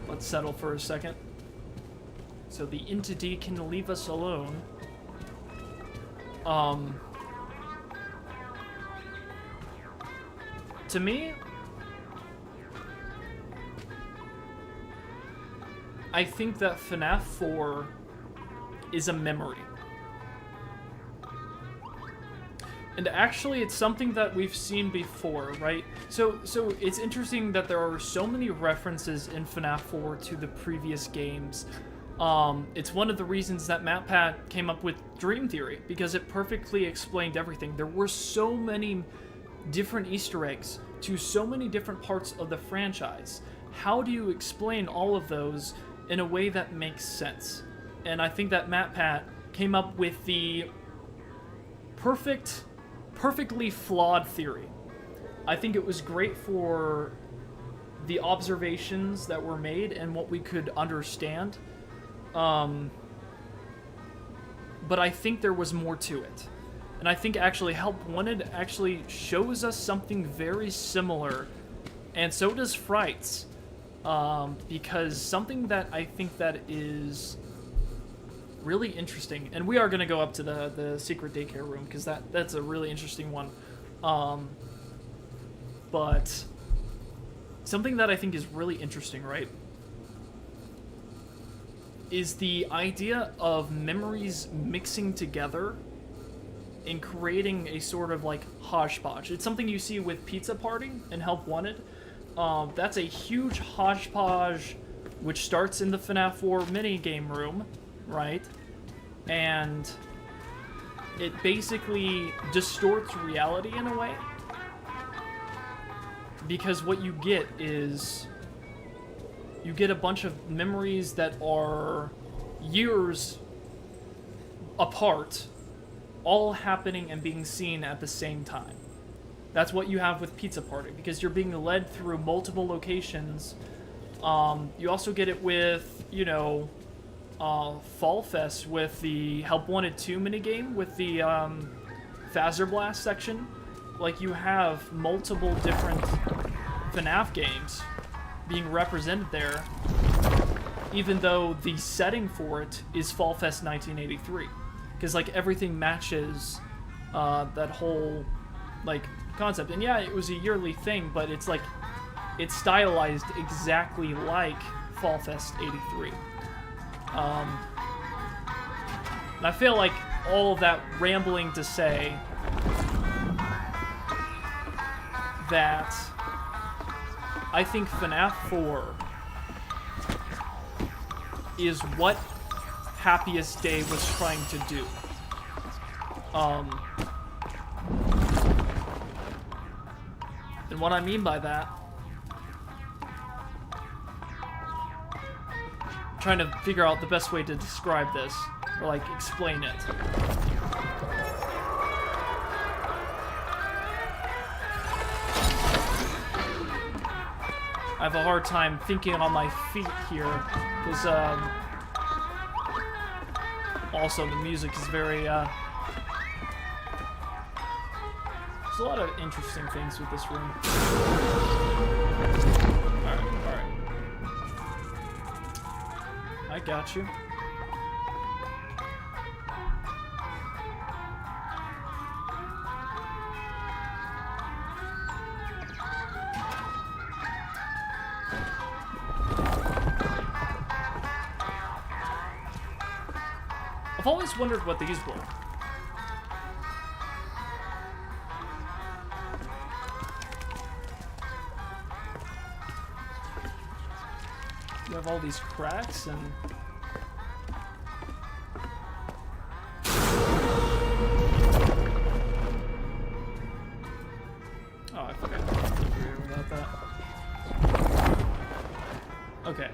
let's settle for a second. So the entity can leave us alone. To me, I think that FNAF 4 is a memory. And actually, it's something that we've seen before, right? So it's interesting that there are so many references in FNAF 4 to the previous games. It's one of the reasons that MatPat came up with Dream Theory, because it perfectly explained everything. There were so many different Easter eggs to so many different parts of the franchise. How do you explain all of those in a way that makes sense? And I think that MatPat came up with the perfectly flawed theory. I think it was great for the observations that were made and what we could understand. But I think there was more to it. And I think actually Help Wanted actually shows us something very similar. And so does Frights. Because something that I think that is really interesting, and we are going to go up to the secret daycare room, because that's a really interesting one. But something that I think is really interesting, right, is the idea of memories mixing together and creating a sort of like hodgepodge. It's something you see with Pizza Party and Help Wanted. That's a huge hodgepodge which starts in the FNAF 4 minigame room, right? And it basically distorts reality in a way. Because what you get is, you get a bunch of memories that are years apart, all happening and being seen at the same time. That's what you have with Pizza Party, because you're being led through multiple locations. You also get it with, you know, Fall Fest with the Help Wanted 2 minigame with the Phaser Blast section. Like, you have multiple different FNAF games being represented there, even though the setting for it is Fall Fest 1983. Because, like, everything matches that whole, like, concept. And yeah, it was a yearly thing, but it's like, it's stylized exactly like Fall Fest 83. And I feel like all of that rambling to say that I think FNAF 4 is what Happiest Day was trying to do. And what I mean by that, I'm trying to figure out the best way to describe this, or like explain it. I have a hard time thinking on my feet here, because also the music is very there's a lot of interesting things with this room. Alright. I got you. I've always wondered what these were. You have all these cracks and... Oh, I forgot to figure without that. Okay.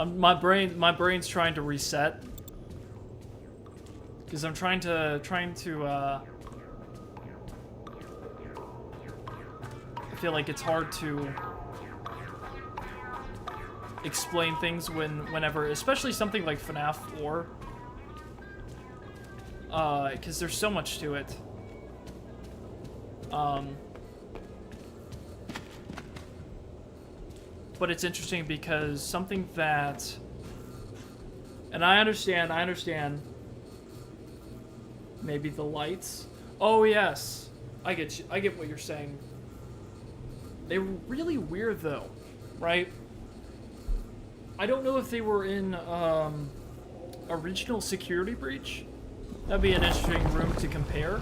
My brain's trying to reset because I'm trying to I feel like it's hard to explain things whenever, especially something like FNAF 4, because there's so much to it. But it's interesting because something that, and I understand, maybe the lights. Oh yes, I get what you're saying. They were really weird though, right? I don't know if they were in original Security Breach. That'd be an interesting room to compare.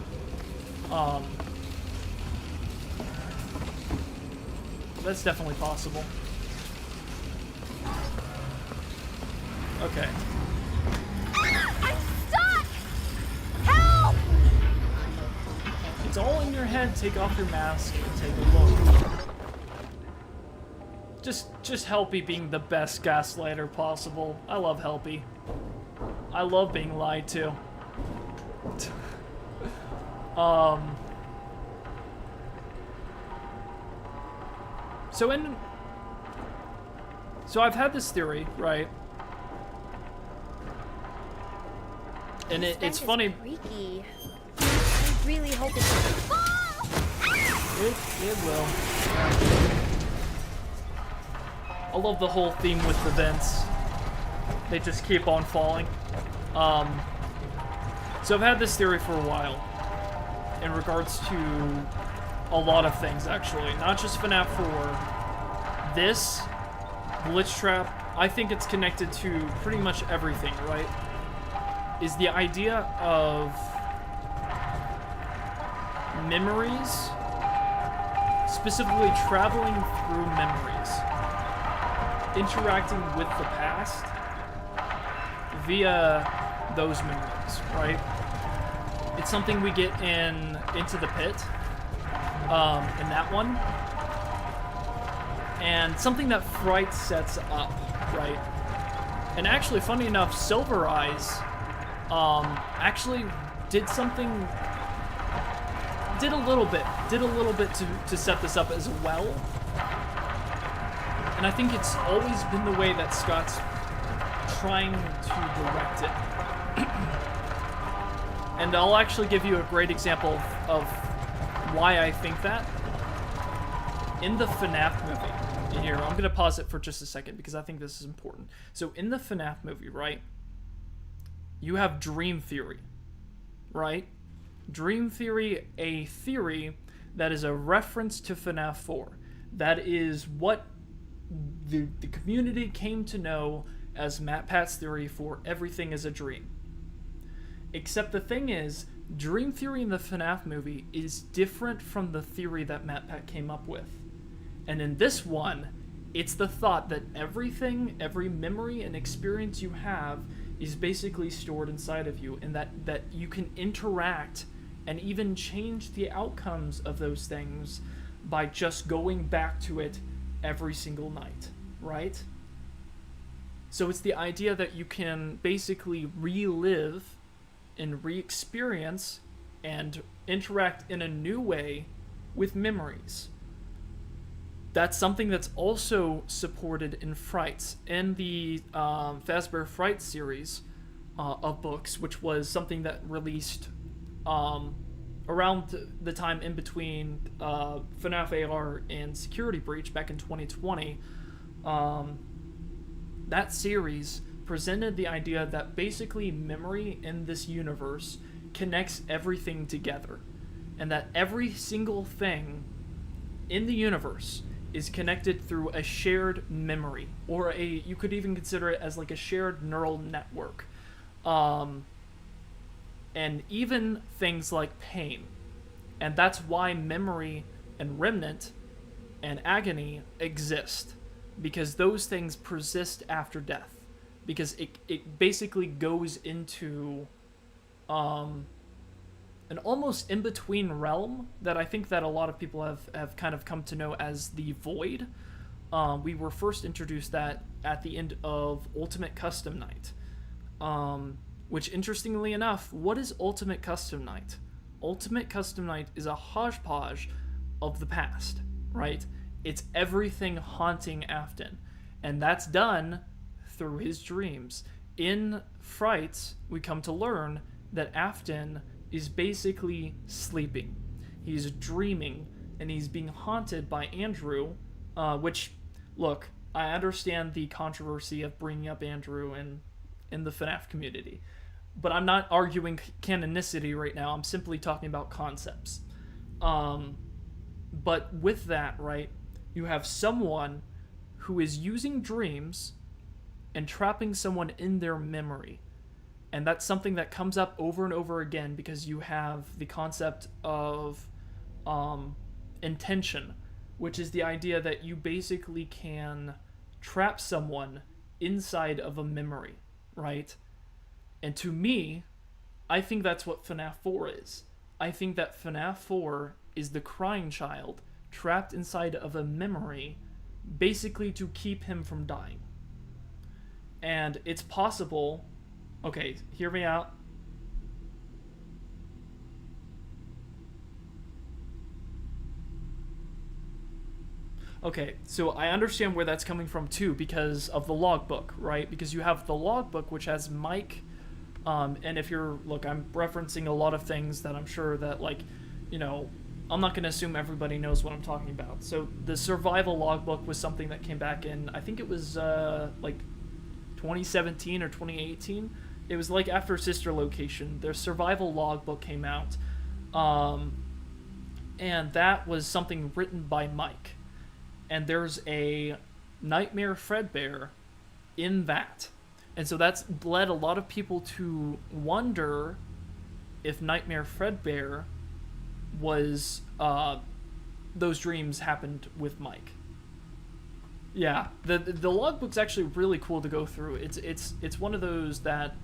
That's definitely possible. Okay. I'm stuck! Help! It's all in your head. Take off your mask and take a look. Just Helpy being the best gaslighter possible. I love Helpy. I love being lied to. So I've had this theory, right? And it's funny. Freaky. I really hope it doesn't fall. It will. I love the whole theme with the vents. They just keep on falling. So I've had this theory for a while in regards to a lot of things, actually. Not just FNAF 4. This, Glitch Trap, I think it's connected to pretty much everything, right? Is the idea of memories, specifically traveling through memories, interacting with the past via those memories, right? It's something we get in Into the Pit, in that one, and something that Fright sets up, right? And actually, funny enough, Silver Eyes actually did a little bit to set this up as well. And I think it's always been the way that Scott's trying to direct it. And I'll actually give you a great example of why I think that. In the FNAF movie, here, I'm going to pause it for just a second because I think this is important. So in the FNAF movie, right, you have Dream Theory, right? Dream Theory, a theory that is a reference to FNAF 4. That is what the community came to know as MatPat's theory for everything is a dream. Except the thing is, Dream Theory in the FNAF movie is different from the theory that MatPat came up with. And in this one, it's the thought that everything, every memory and experience you have is basically stored inside of you, and that you can interact and even change the outcomes of those things by just going back to it every single night, right? So it's the idea that you can basically relive and re-experience and interact in a new way with memories. That's something that's also supported in Frights. In the Fazbear Fright series of books, which was something that released around the time in between FNAF AR and Security Breach back in 2020, that series presented the idea that basically memory in this universe connects everything together, and that every single thing in the universe is connected through a shared memory, or you could even consider it as like a shared neural network. And even things like pain. And that's why memory and remnant and agony exist, because those things persist after death, because it basically goes into an almost in-between realm that I think that a lot of people have kind of come to know as the Void. We were first introduced that at the end of Ultimate Custom Night. Which, interestingly enough, what is Ultimate Custom Night? Ultimate Custom Night is a hodgepodge of the past, right? It's everything haunting Afton. And that's done through his dreams. In Frights, we come to learn that Afton is basically sleeping. He's dreaming, and he's being haunted by Andrew, which, look, I understand the controversy of bringing up Andrew in the FNAF community, but I'm not arguing canonicity right now. I'm simply talking about concepts. But with that, right, you have someone who is using dreams and trapping someone in their memory. And that's something that comes up over and over again, because you have the concept of intention, which is the idea that you basically can trap someone inside of a memory, right? And to me, I think that's what FNAF 4 is. I think that FNAF 4 is the crying child trapped inside of a memory, basically to keep him from dying. And it's possible... Okay, hear me out. Okay, so I understand where that's coming from too, because of the logbook, right? Because you have the logbook, which has Mike, and if you're, look, I'm referencing a lot of things that I'm sure that, like, you know, I'm not going to assume everybody knows what I'm talking about. So the survival logbook was something that came back in, I think it was, like, 2017 or 2018. It was like after Sister Location, their survival logbook came out, and that was something written by Mike. And there's a Nightmare Fredbear in that. And so that's led a lot of people to wonder if Nightmare Fredbear was, those dreams happened with Mike. Yeah, the logbook's actually really cool to go through. It's one of those that,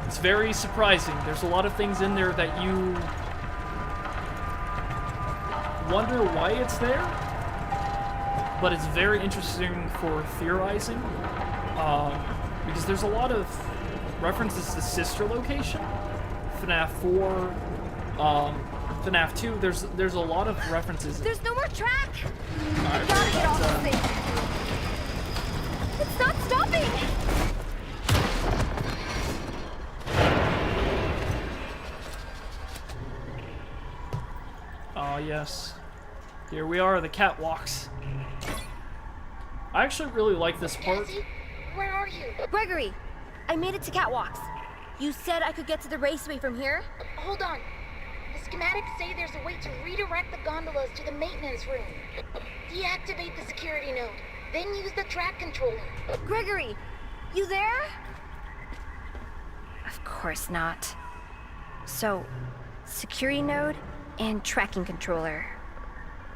it's very surprising. There's a lot of things in there that you wonder why it's there, but it's very interesting for theorizing, because there's a lot of references to Sister Location, FNAF 4, FNAF 2. There's a lot of references. There's no more track! Alright, I gotta get off that's, this thing! It's not stopping! Oh yes, here we are, the catwalks. I actually really like this part. Cassie, where are you? Gregory, I made it to catwalks. You said I could get to the raceway from here? Hold on. The schematics say there's a way to redirect the gondolas to the maintenance room. Deactivate the security node, then use the track controller. Gregory, you there? Of course not. So, security node and tracking controller.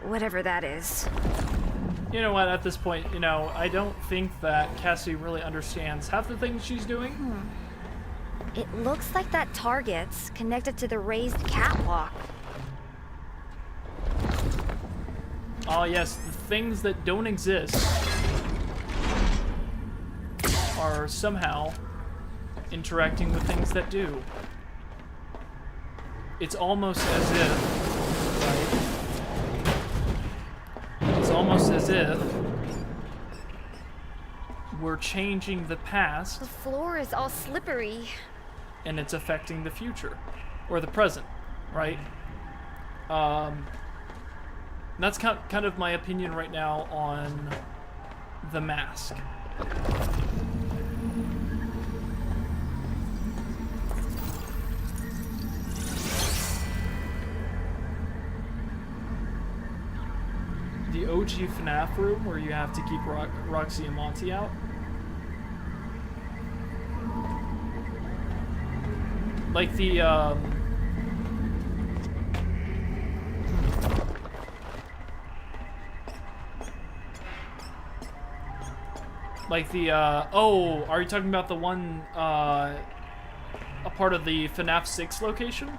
Whatever that is. You know what, at this point, you know, I don't think that Cassie really understands half the things she's doing. It looks like that target's connected to the raised catwalk. Oh yes, the things that don't exist are somehow interacting with things that do. It's almost as if, right? It's almost as if we're changing the past. The floor is all slippery. And it's affecting the future, or the present, right? That's kind of my opinion right now on the mask. the OG FNAF room where you have to keep Roxy and Monty out. Like the, oh, are you talking about the one, a part of the FNAF 6 location?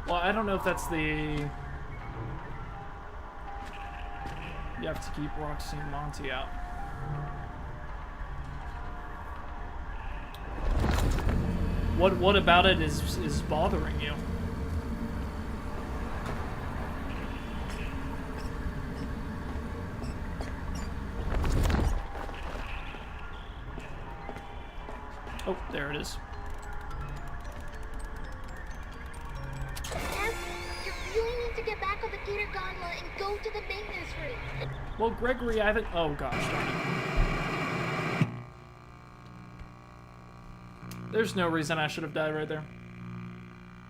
Well, I don't know if that's the... You have to keep Roxy and Monty out. What about it is bothering you? Oh, there it is. You really need to get back on the gator gondola and go to the maintenance room. Well, Gregory, I haven't... Oh, gosh, darn it. There's no reason I should have died right there.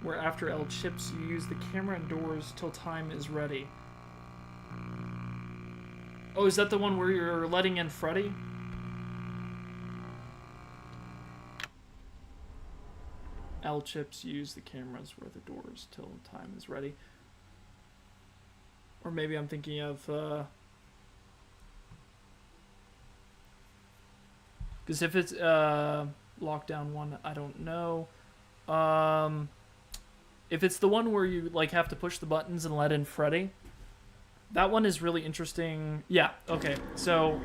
Where after L chips, you use the camera and doors till time is ready. Oh, is that the one where you're letting in Freddy? L chips, use the cameras where the doors till time is ready. Or maybe I'm thinking of... Because if it's lockdown one, I don't know. If it's the one where you like have to push the buttons and let in Freddy, that one is really interesting. Yeah, okay. So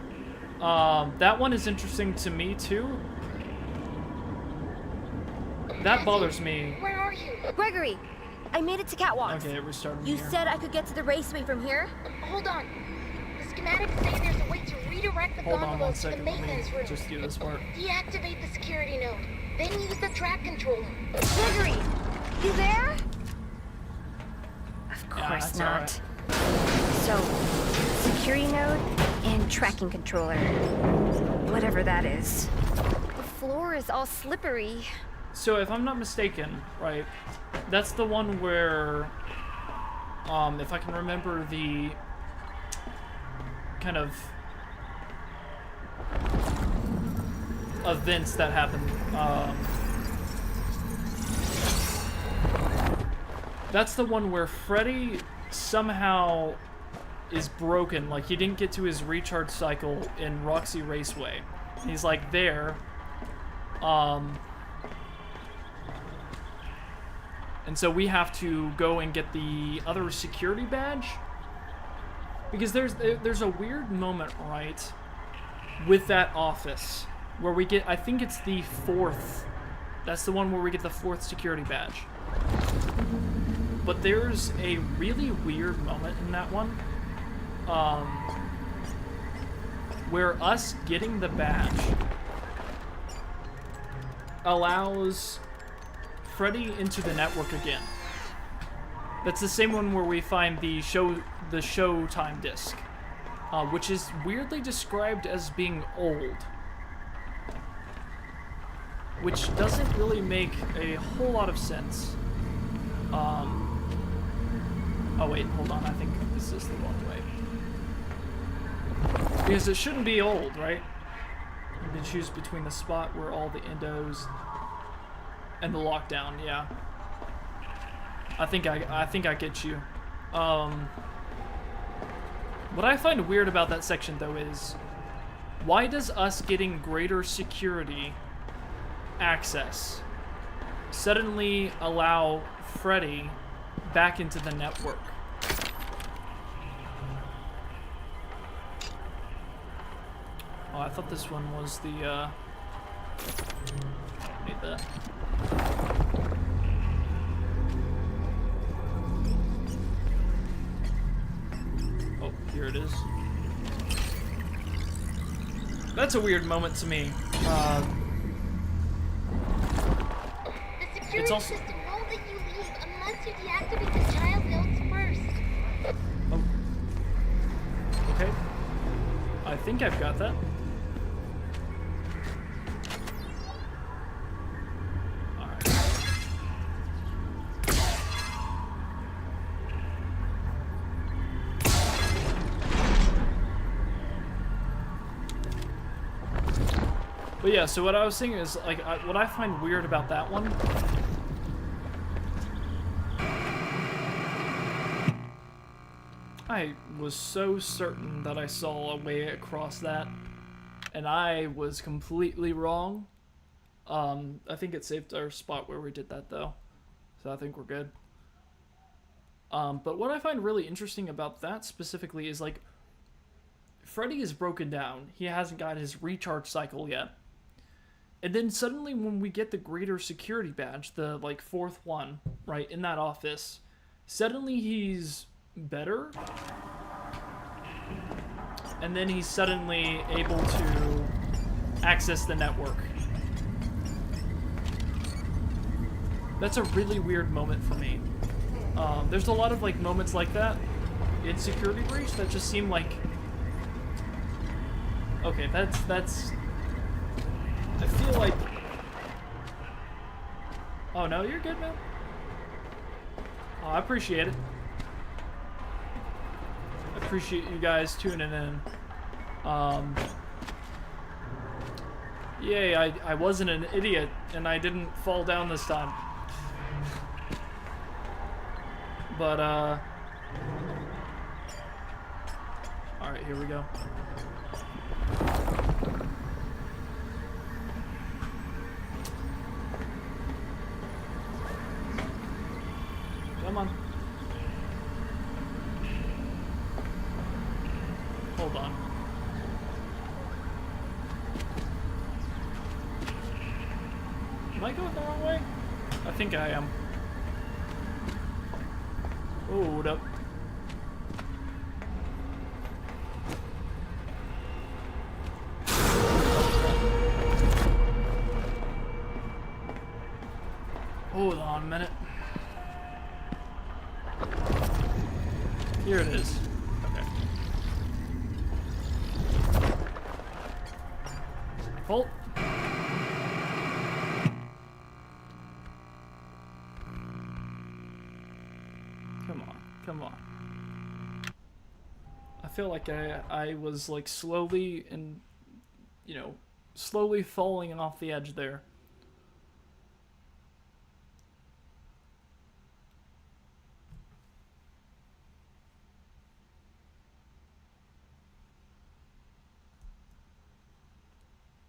that one is interesting to me too. That bothers me. Where are you? Gregory, I made it to catwalks. Okay, we're starting You here. said I could get to the raceway from here? Hold on. The schematics say there's a way to redirect the Hold on one gondolas to the second, let me maintenance room. just do this part. Deactivate the security node, then use the track controller. Gregory, you there? Of Yeah, course that's not. So, security node and tracking controller. Whatever that is. The floor is all slippery. So if I'm not mistaken, right, that's the one where, if I can remember the kind of events that happened, that's the one where Freddy somehow is broken, like he didn't get to his recharge cycle in Roxy Raceway. He's like there, and so we have to go and get the other security badge. Because there's a weird moment, right, with that office where we get, I think it's the 4th. That's the one where we get the 4th security badge. But there's a really weird moment in that one, where us getting the badge allows Freddy into the network again. That's the same one where we find the Showtime disc, which is weirdly described as being old, which doesn't really make a whole lot of sense. Oh wait, hold on, I think this is the wrong way. Because it shouldn't be old, right? You can choose between the spot where all the endos and the lockdown, yeah. I think I get you. What I find weird about that section though is, why does us getting greater security access suddenly allow Freddy back into the network? Oh, I thought this one was the need that. Oh, here it is. That's a weird moment to me. The security It's also- system won't let you leave unless you deactivate the child nodes first. Oh. Okay. I think I've got that. Alright. But yeah, so what I was saying is, like, what I find weird about that one... I was so certain that I saw a way across that, and I was completely wrong. I think it saved our spot where we did that, though. So I think we're good. But what I find really interesting about that specifically is, like, Freddy is broken down. He hasn't got his recharge cycle yet. And then suddenly when we get the greater security badge, the, like, 4th one, right, in that office, suddenly he's better. And then he's suddenly able to access the network. That's a really weird moment for me. There's a lot of, like, moments like that in Security Breach that just seem like... Okay, that's... I feel like... Oh, no, you're good, man. Oh, I appreciate it. I appreciate you guys tuning in. Yay, I wasn't an idiot, and I didn't fall down this time. But, alright, here we go. Come on. Hold on. Am I going the wrong way? I think I am. Hold up. Hold on a minute. Here it is. Okay. Halt. Come on. I feel like I was, like, slowly and, you know, slowly falling off the edge there.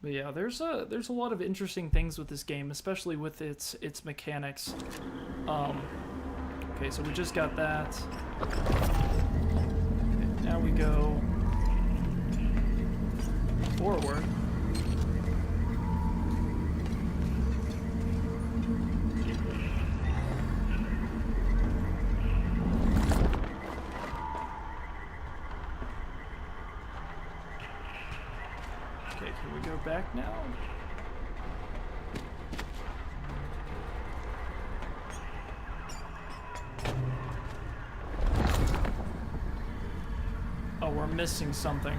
But yeah, there's a lot of interesting things with this game, especially with its mechanics. Okay, so we just got that. Okay, now we go forward. Okay, can we go back now? Oh, we're missing something.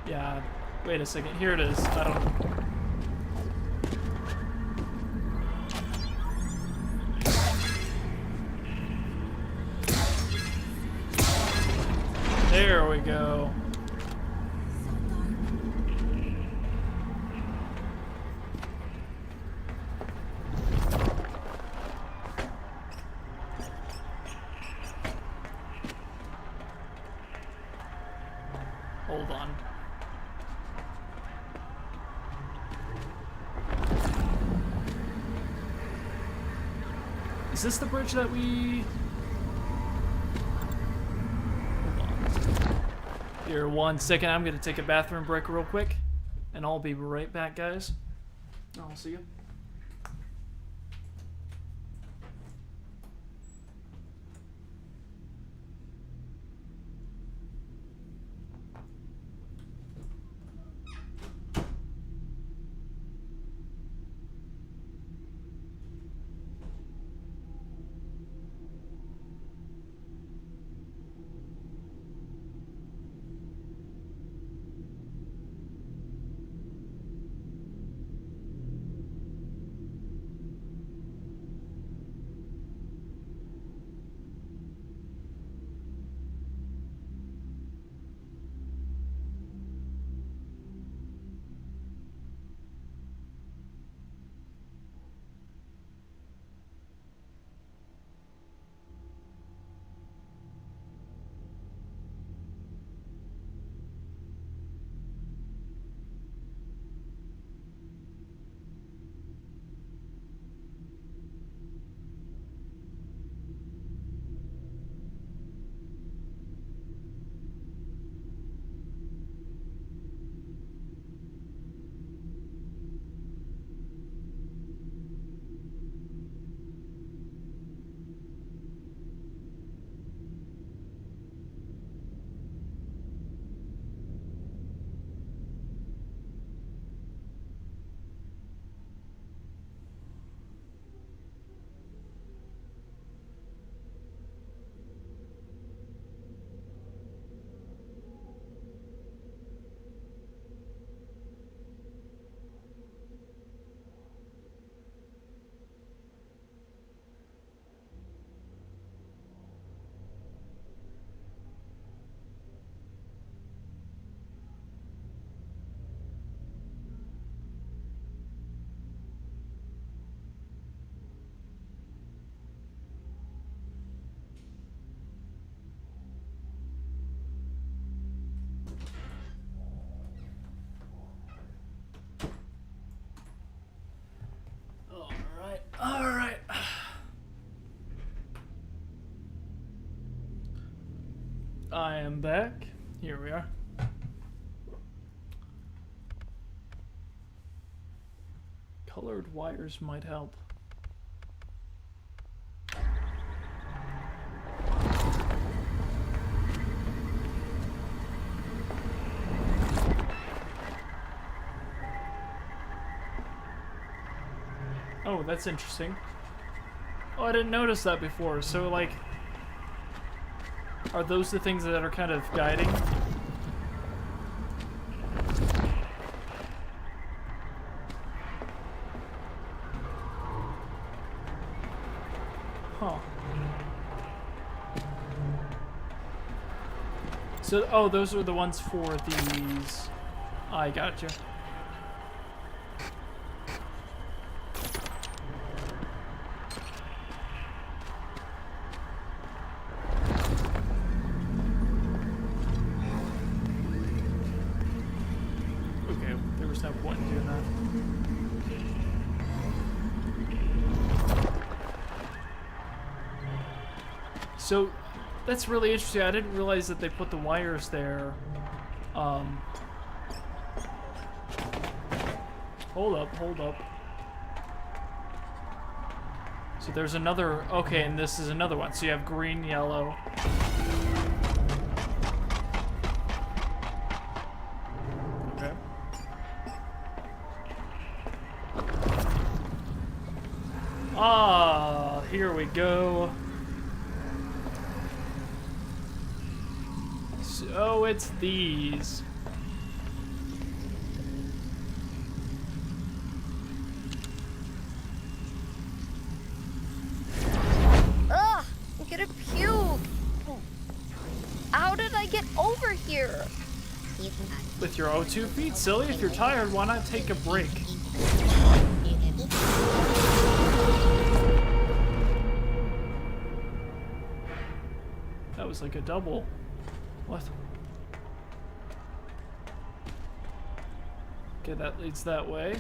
Yeah, wait a second. Here it is. I don't... There we go. Hold on. Is this the bridge that we... Hold on. Here, 1 second. I'm going to take a bathroom break real quick. And I'll be right back, guys. I'll see you. I am back. Here we are. Colored wires might help. Oh, that's interesting. Oh, I didn't notice that before. So, like, are those the things that are kind of guiding? Huh. So, oh, those are the ones for these. I gotcha. Okay, there was no point in doing that. So, that's really interesting. I didn't realize that they put the wires there. Hold up, hold up. So there's another, okay, and this is another one. So you have green, yellow. Okay. Ah, here we go. So it's these. Ugh, I'm gonna puke. How did I get over here? With your O2 feet, silly. If you're tired, why not take a break? That was like a double. What? Okay, that leads that way.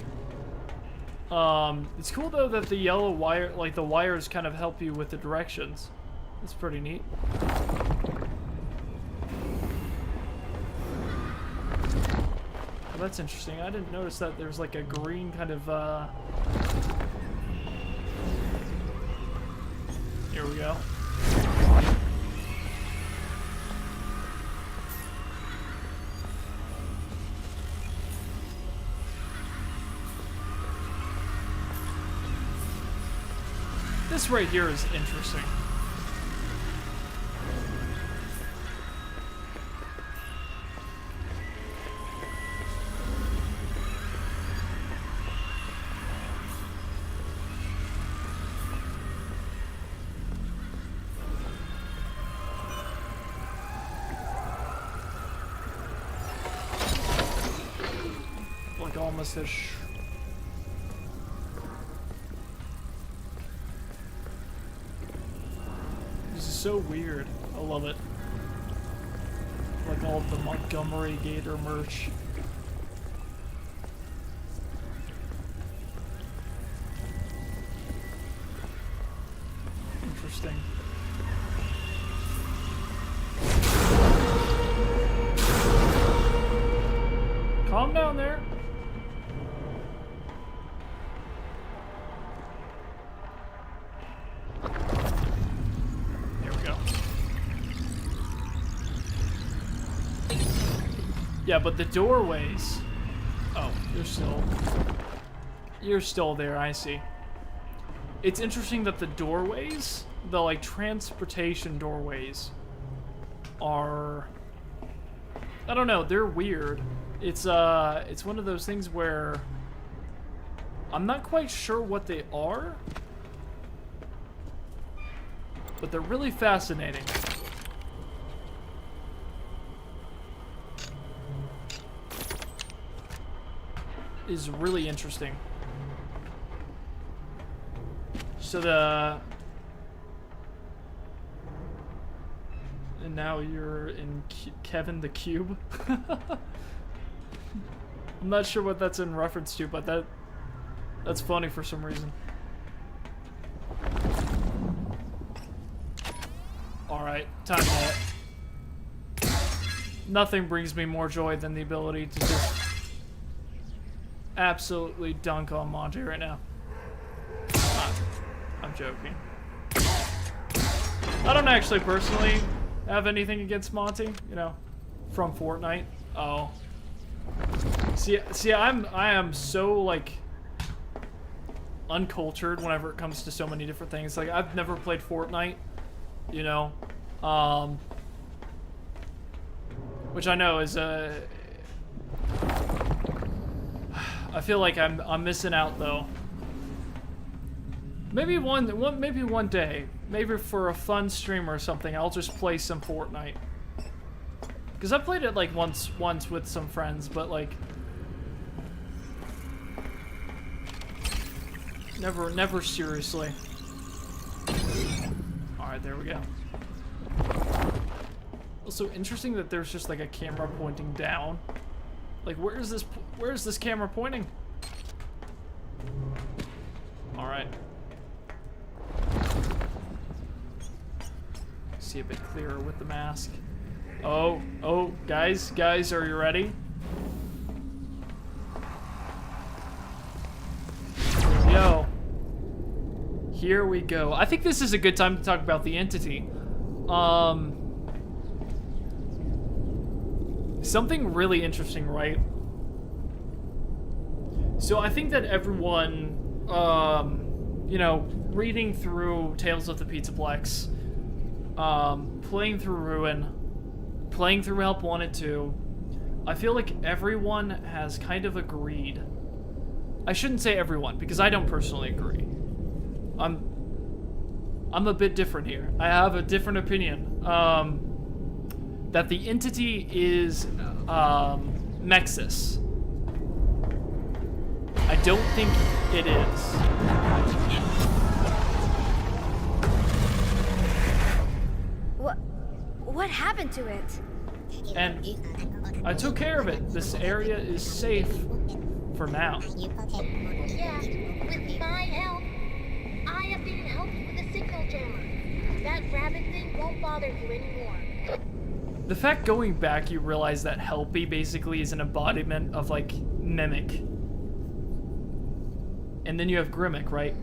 It's cool though that the yellow wire, like the wires kind of help you with the directions. That's pretty neat. Well, that's interesting. I didn't notice that there's like a green kind of, Here we go. This right here is interesting. Like almost a so weird. I love it. Like all of the Montgomery Gator merch. Interesting. Calm down there. Yeah, but the doorways. Oh, you're still there, I see. It's interesting that the doorways, the like transportation doorways are, I don't know, they're weird. It's one of those things where I'm not quite sure what they are, but they're really fascinating. Is really interesting. So and now you're in Kevin the Cube. I'm not sure what that's in reference to, but that's funny for some reason. All right, time for that. Nothing brings me more joy than the ability to just absolutely dunk on Monty right now. I'm joking. I don't actually personally have anything against Monty, you know, from Fortnite. Oh. See, I am so, like, uncultured whenever it comes to so many different things. Like, I've never played Fortnite, you know, which I know is I feel like I'm missing out though. Maybe one day, maybe for a fun stream or something, I'll just play some Fortnite. Because I played it like once with some friends, but like never seriously. All right, there we go. Also interesting that there's just like a camera pointing down. Like where is this camera pointing? All right. See a bit clearer with the mask. Oh, guys, are you ready? Yo. Here we go. I think this is a good time to talk about the entity. Something really interesting, right? So I think that everyone, you know, reading through Tales of the Pizzaplex, playing through Ruin, playing through Help Wanted 2, I feel like everyone has kind of agreed. I shouldn't say everyone, because I don't personally agree. I'm a bit different here. I have a different opinion. That the entity is Nexus. I don't think it is. What happened to it? And I took care of it. This area is safe for now. Yeah, with my help, I updated Helpy with a signal jammer. That rabbit thing won't bother you anymore. The fact going back, you realize that Helpy basically is an embodiment of, like, Mimic. And then you have Grimmick, right?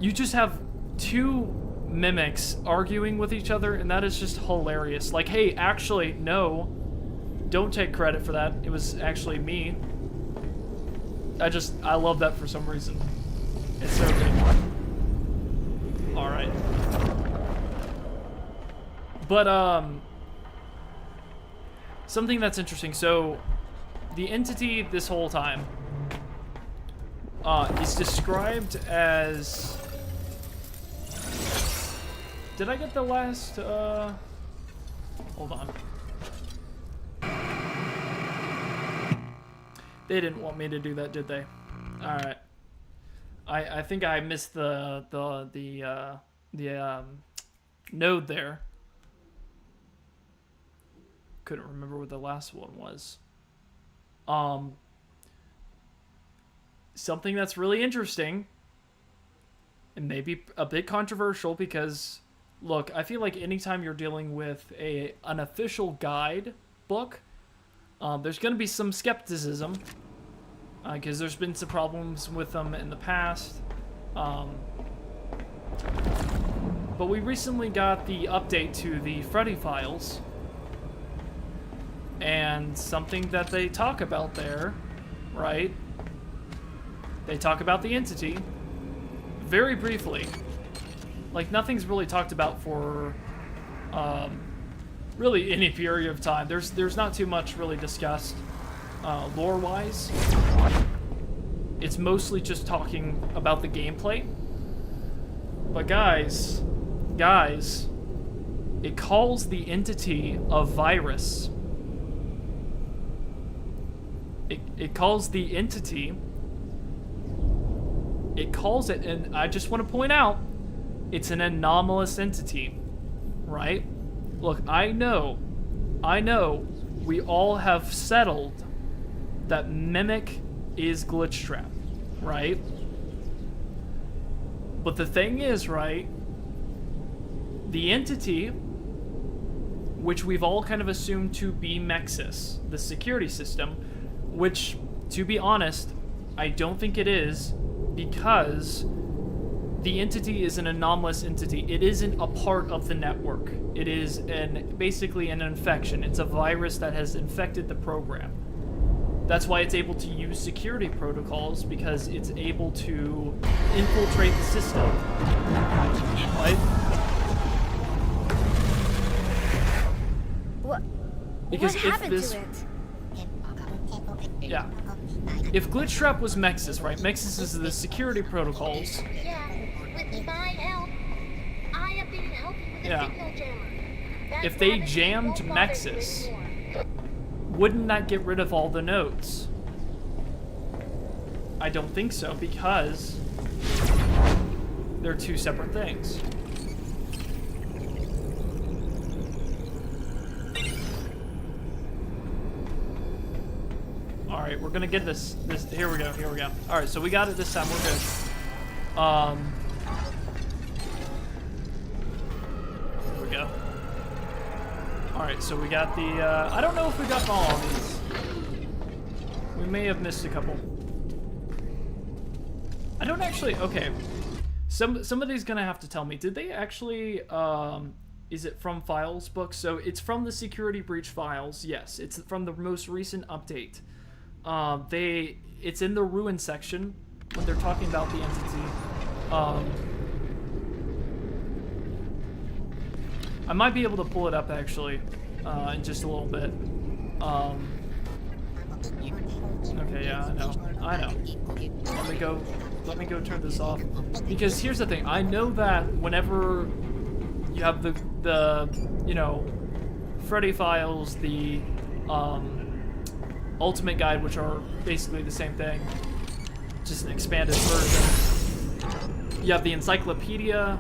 You just have two Mimics arguing with each other, and that is just hilarious. Like, hey, actually, no. Don't take credit for that. It was actually me. I love that for some reason. It's so good. Alright. But, something that's interesting. So, the entity this whole time is described as... Did I get the last, hold on. They didn't want me to do that, did they? Alright. I think I missed the node there. Couldn't remember what the last one was. Something that's really interesting, and maybe a bit controversial, because look, I feel like anytime you're dealing with an official guide book, there's going to be some skepticism, because there's been some problems with them in the past. But we recently got the update to the Freddy files, and something that they talk about there, right? They talk about the entity very briefly. Like, nothing's really talked about for really any period of time. There's not too much really discussed lore-wise. It's mostly just talking about the gameplay. But guys, it calls the entity a virus. It calls the entity, it calls it, and I just want to point out, it's an anomalous entity, right? Look, I know, we all have settled that Mimic is glitch trap, right? But the thing is, right, the entity which we've all kind of assumed to be Mexis, the security system, which, to be honest, I don't think it is, because the entity is an anomalous entity. It isn't a part of the network. It is basically an infection. It's a virus that has infected the program. That's why it's able to use security protocols, because it's able to infiltrate the system. Right? Because what happened to it? Yeah. If Glitch Trap was Mexis, right? Mexis is the security protocols. Yeah, with my help, I updated help you with the signal jammer. That If they rabbit jammed won't bother you Mexis, anymore. wouldn't that get rid of all the nodes? I don't think so, because they're two separate things. Alright, we're gonna get this. Here we go. Alright, so we got it this time. We're good. Here we go. Alright, so we got the, I don't know if we got all of these. We may have missed a couple. I don't actually, okay. Somebody's gonna have to tell me, did they actually, is it from Files book? So it's from the security breach files, yes. It's from the most recent update. It's in the ruin section when they're talking about the entity. I might be able to pull it up actually, in just a little bit. Okay, yeah, I know. Let me go turn this off. Because here's the thing, I know that whenever you have the you know, Freddy files, the, Ultimate Guide, which are basically the same thing, just an expanded version. You have the Encyclopedia.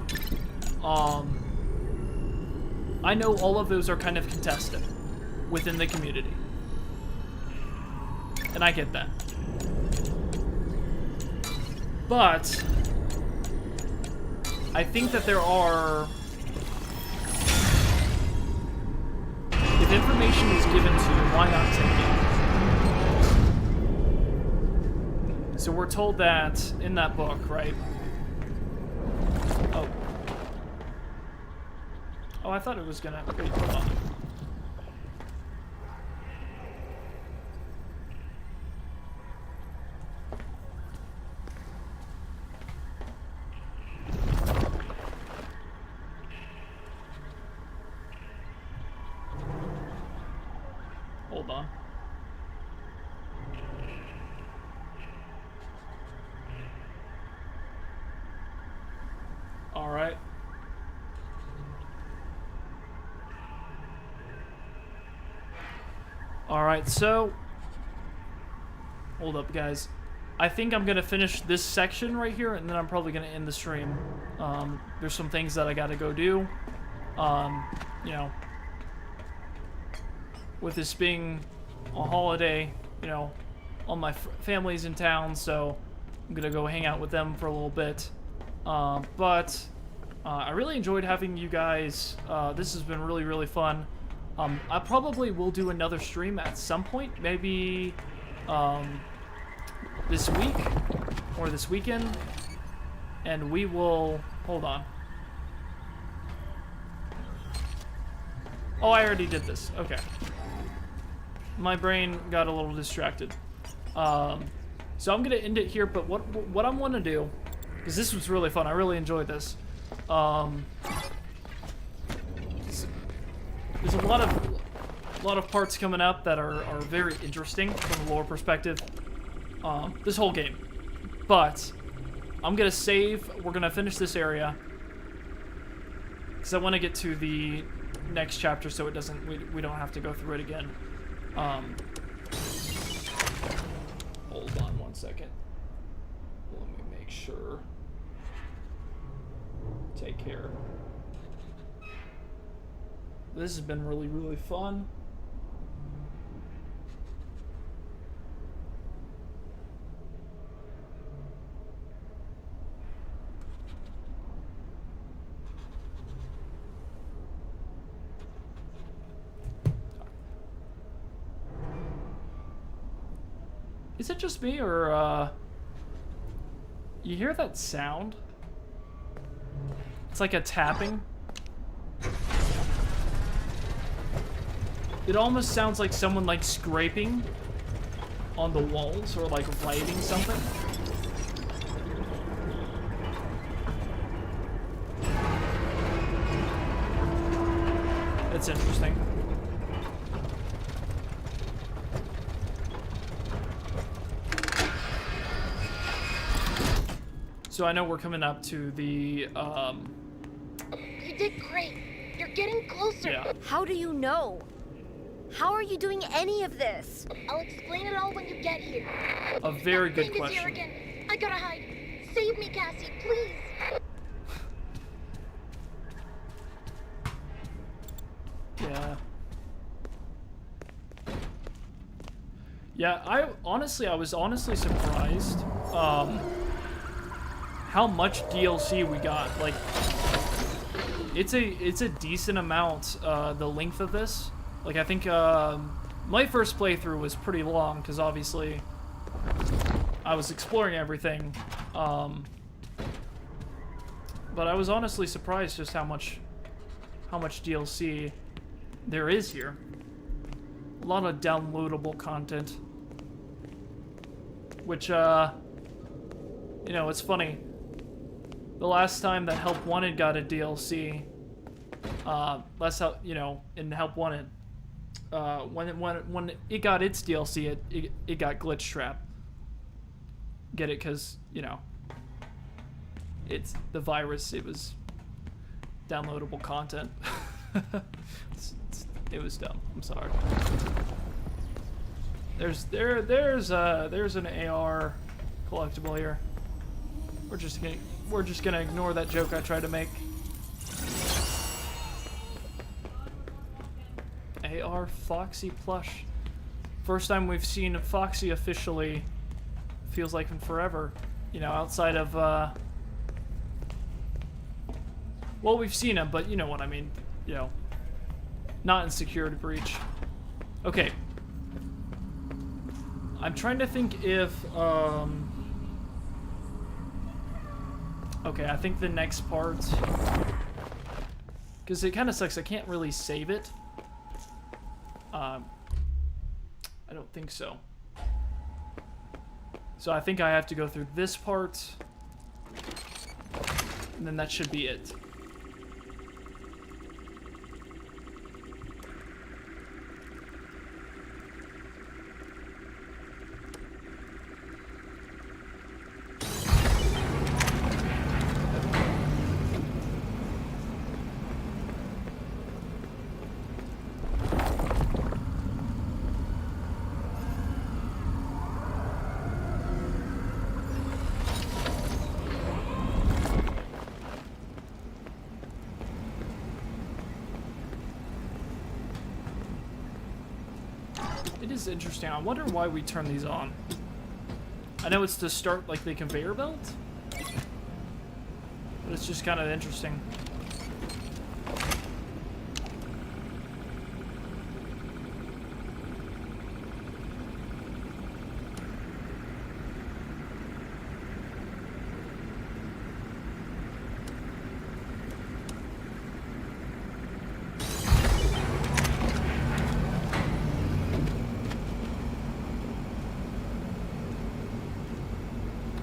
I know all of those are kind of contested within the community. And I get that. But I think that there are... If information is given to you, why not take it? So we're told that in that book, right? Oh. Oh, I thought it was gonna... Wait, hold on. Hold on. All right. All right, so hold up, guys. I think I'm gonna finish this section right here, and then I'm probably gonna end the stream. There's some things that I gotta go do. You know, with this being a holiday, you know, all my family's in town, so I'm gonna go hang out with them for a little bit. But I really enjoyed having you guys. This has been really, really fun. I probably will do another stream at some point, maybe this week or this weekend, and we will... Hold on. Oh, I already did this. Okay. My brain got a little distracted. So I'm gonna end it here, but what I want to do, because this was really fun, I really enjoyed this. There's a lot of parts coming up that are very interesting from a lore perspective. This whole game, but I'm gonna save. We're gonna finish this area because I want to get to the next chapter, so it doesn't. We don't have to go through it again. Hold on one second. Let me make sure. Take care. This has been really, really fun. Is it just me, or, you hear that sound? It's like a tapping. It almost sounds like someone, like, scraping on the walls, or, like, writing something. It's interesting. So I know we're coming up to the, You did great. You're getting closer. yeah. How do you know? How are you doing any of this? I'll explain it all when you get here. A very That good thing is here question. again. I gotta hide. Save me, Cassie, please. Yeah. Yeah, I was honestly surprised, how much DLC we got. Like, it's a decent amount, the length of this. Like, I think, my first playthrough was pretty long, because obviously I was exploring everything, but I was honestly surprised just how much DLC there is here. A lot of downloadable content. Which, you know, it's funny. The last time that Help Wanted got a DLC, you know, in Help Wanted, when it got its DLC, it got glitch trapped. Get it? Because, you know, it's the virus, it was downloadable content. It was dumb. I'm sorry. There's an AR collectible here. We're just gonna ignore that joke I tried to make. AR Foxy plush. First time we've seen Foxy officially. Feels like in forever. You know, outside of well, we've seen him, but you know what I mean. You know, not in Security Breach. Okay. I'm trying to think if, okay, I think the next part, because it kind of sucks, I can't really save it. I don't think so. So I think I have to go through this part, and then that should be it. It is interesting. I wonder why we turn these on. I know it's to start like the conveyor belt, but it's just kind of interesting.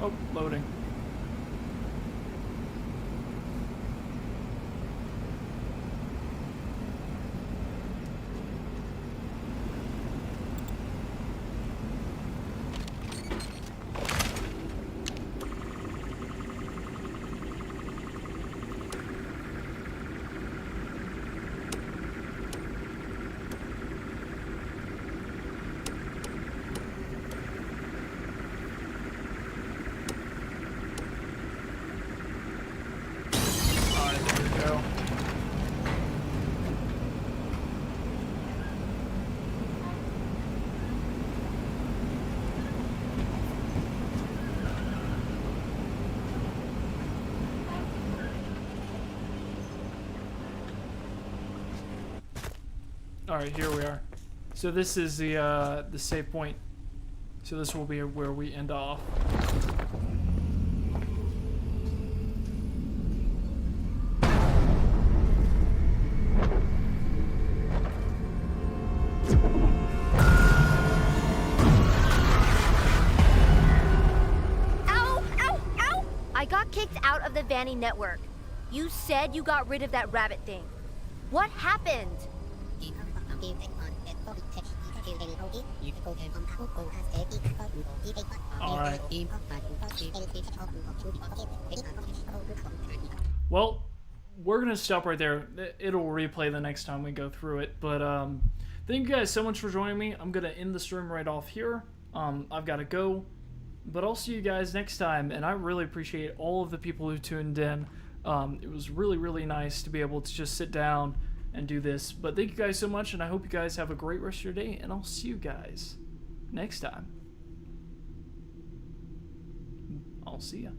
Oh, loading. Alright, there we go. Alright, here we are. So this is the save point. So this will be where we end off. Ow! Ow! Ow! I got kicked out of the Vanny network. You said you got rid of that rabbit thing. What happened? Alright. Well, we're gonna stop right there. It'll replay the next time we go through it. But thank you guys so much for joining me. I'm gonna end the stream right off here. I've gotta go. But I'll see you guys next time, and I really appreciate all of the people who tuned in. It was really, really nice to be able to just sit down and do this. But thank you guys so much, and I hope you guys have a great rest of your day, and I'll see you guys next time. I'll see ya.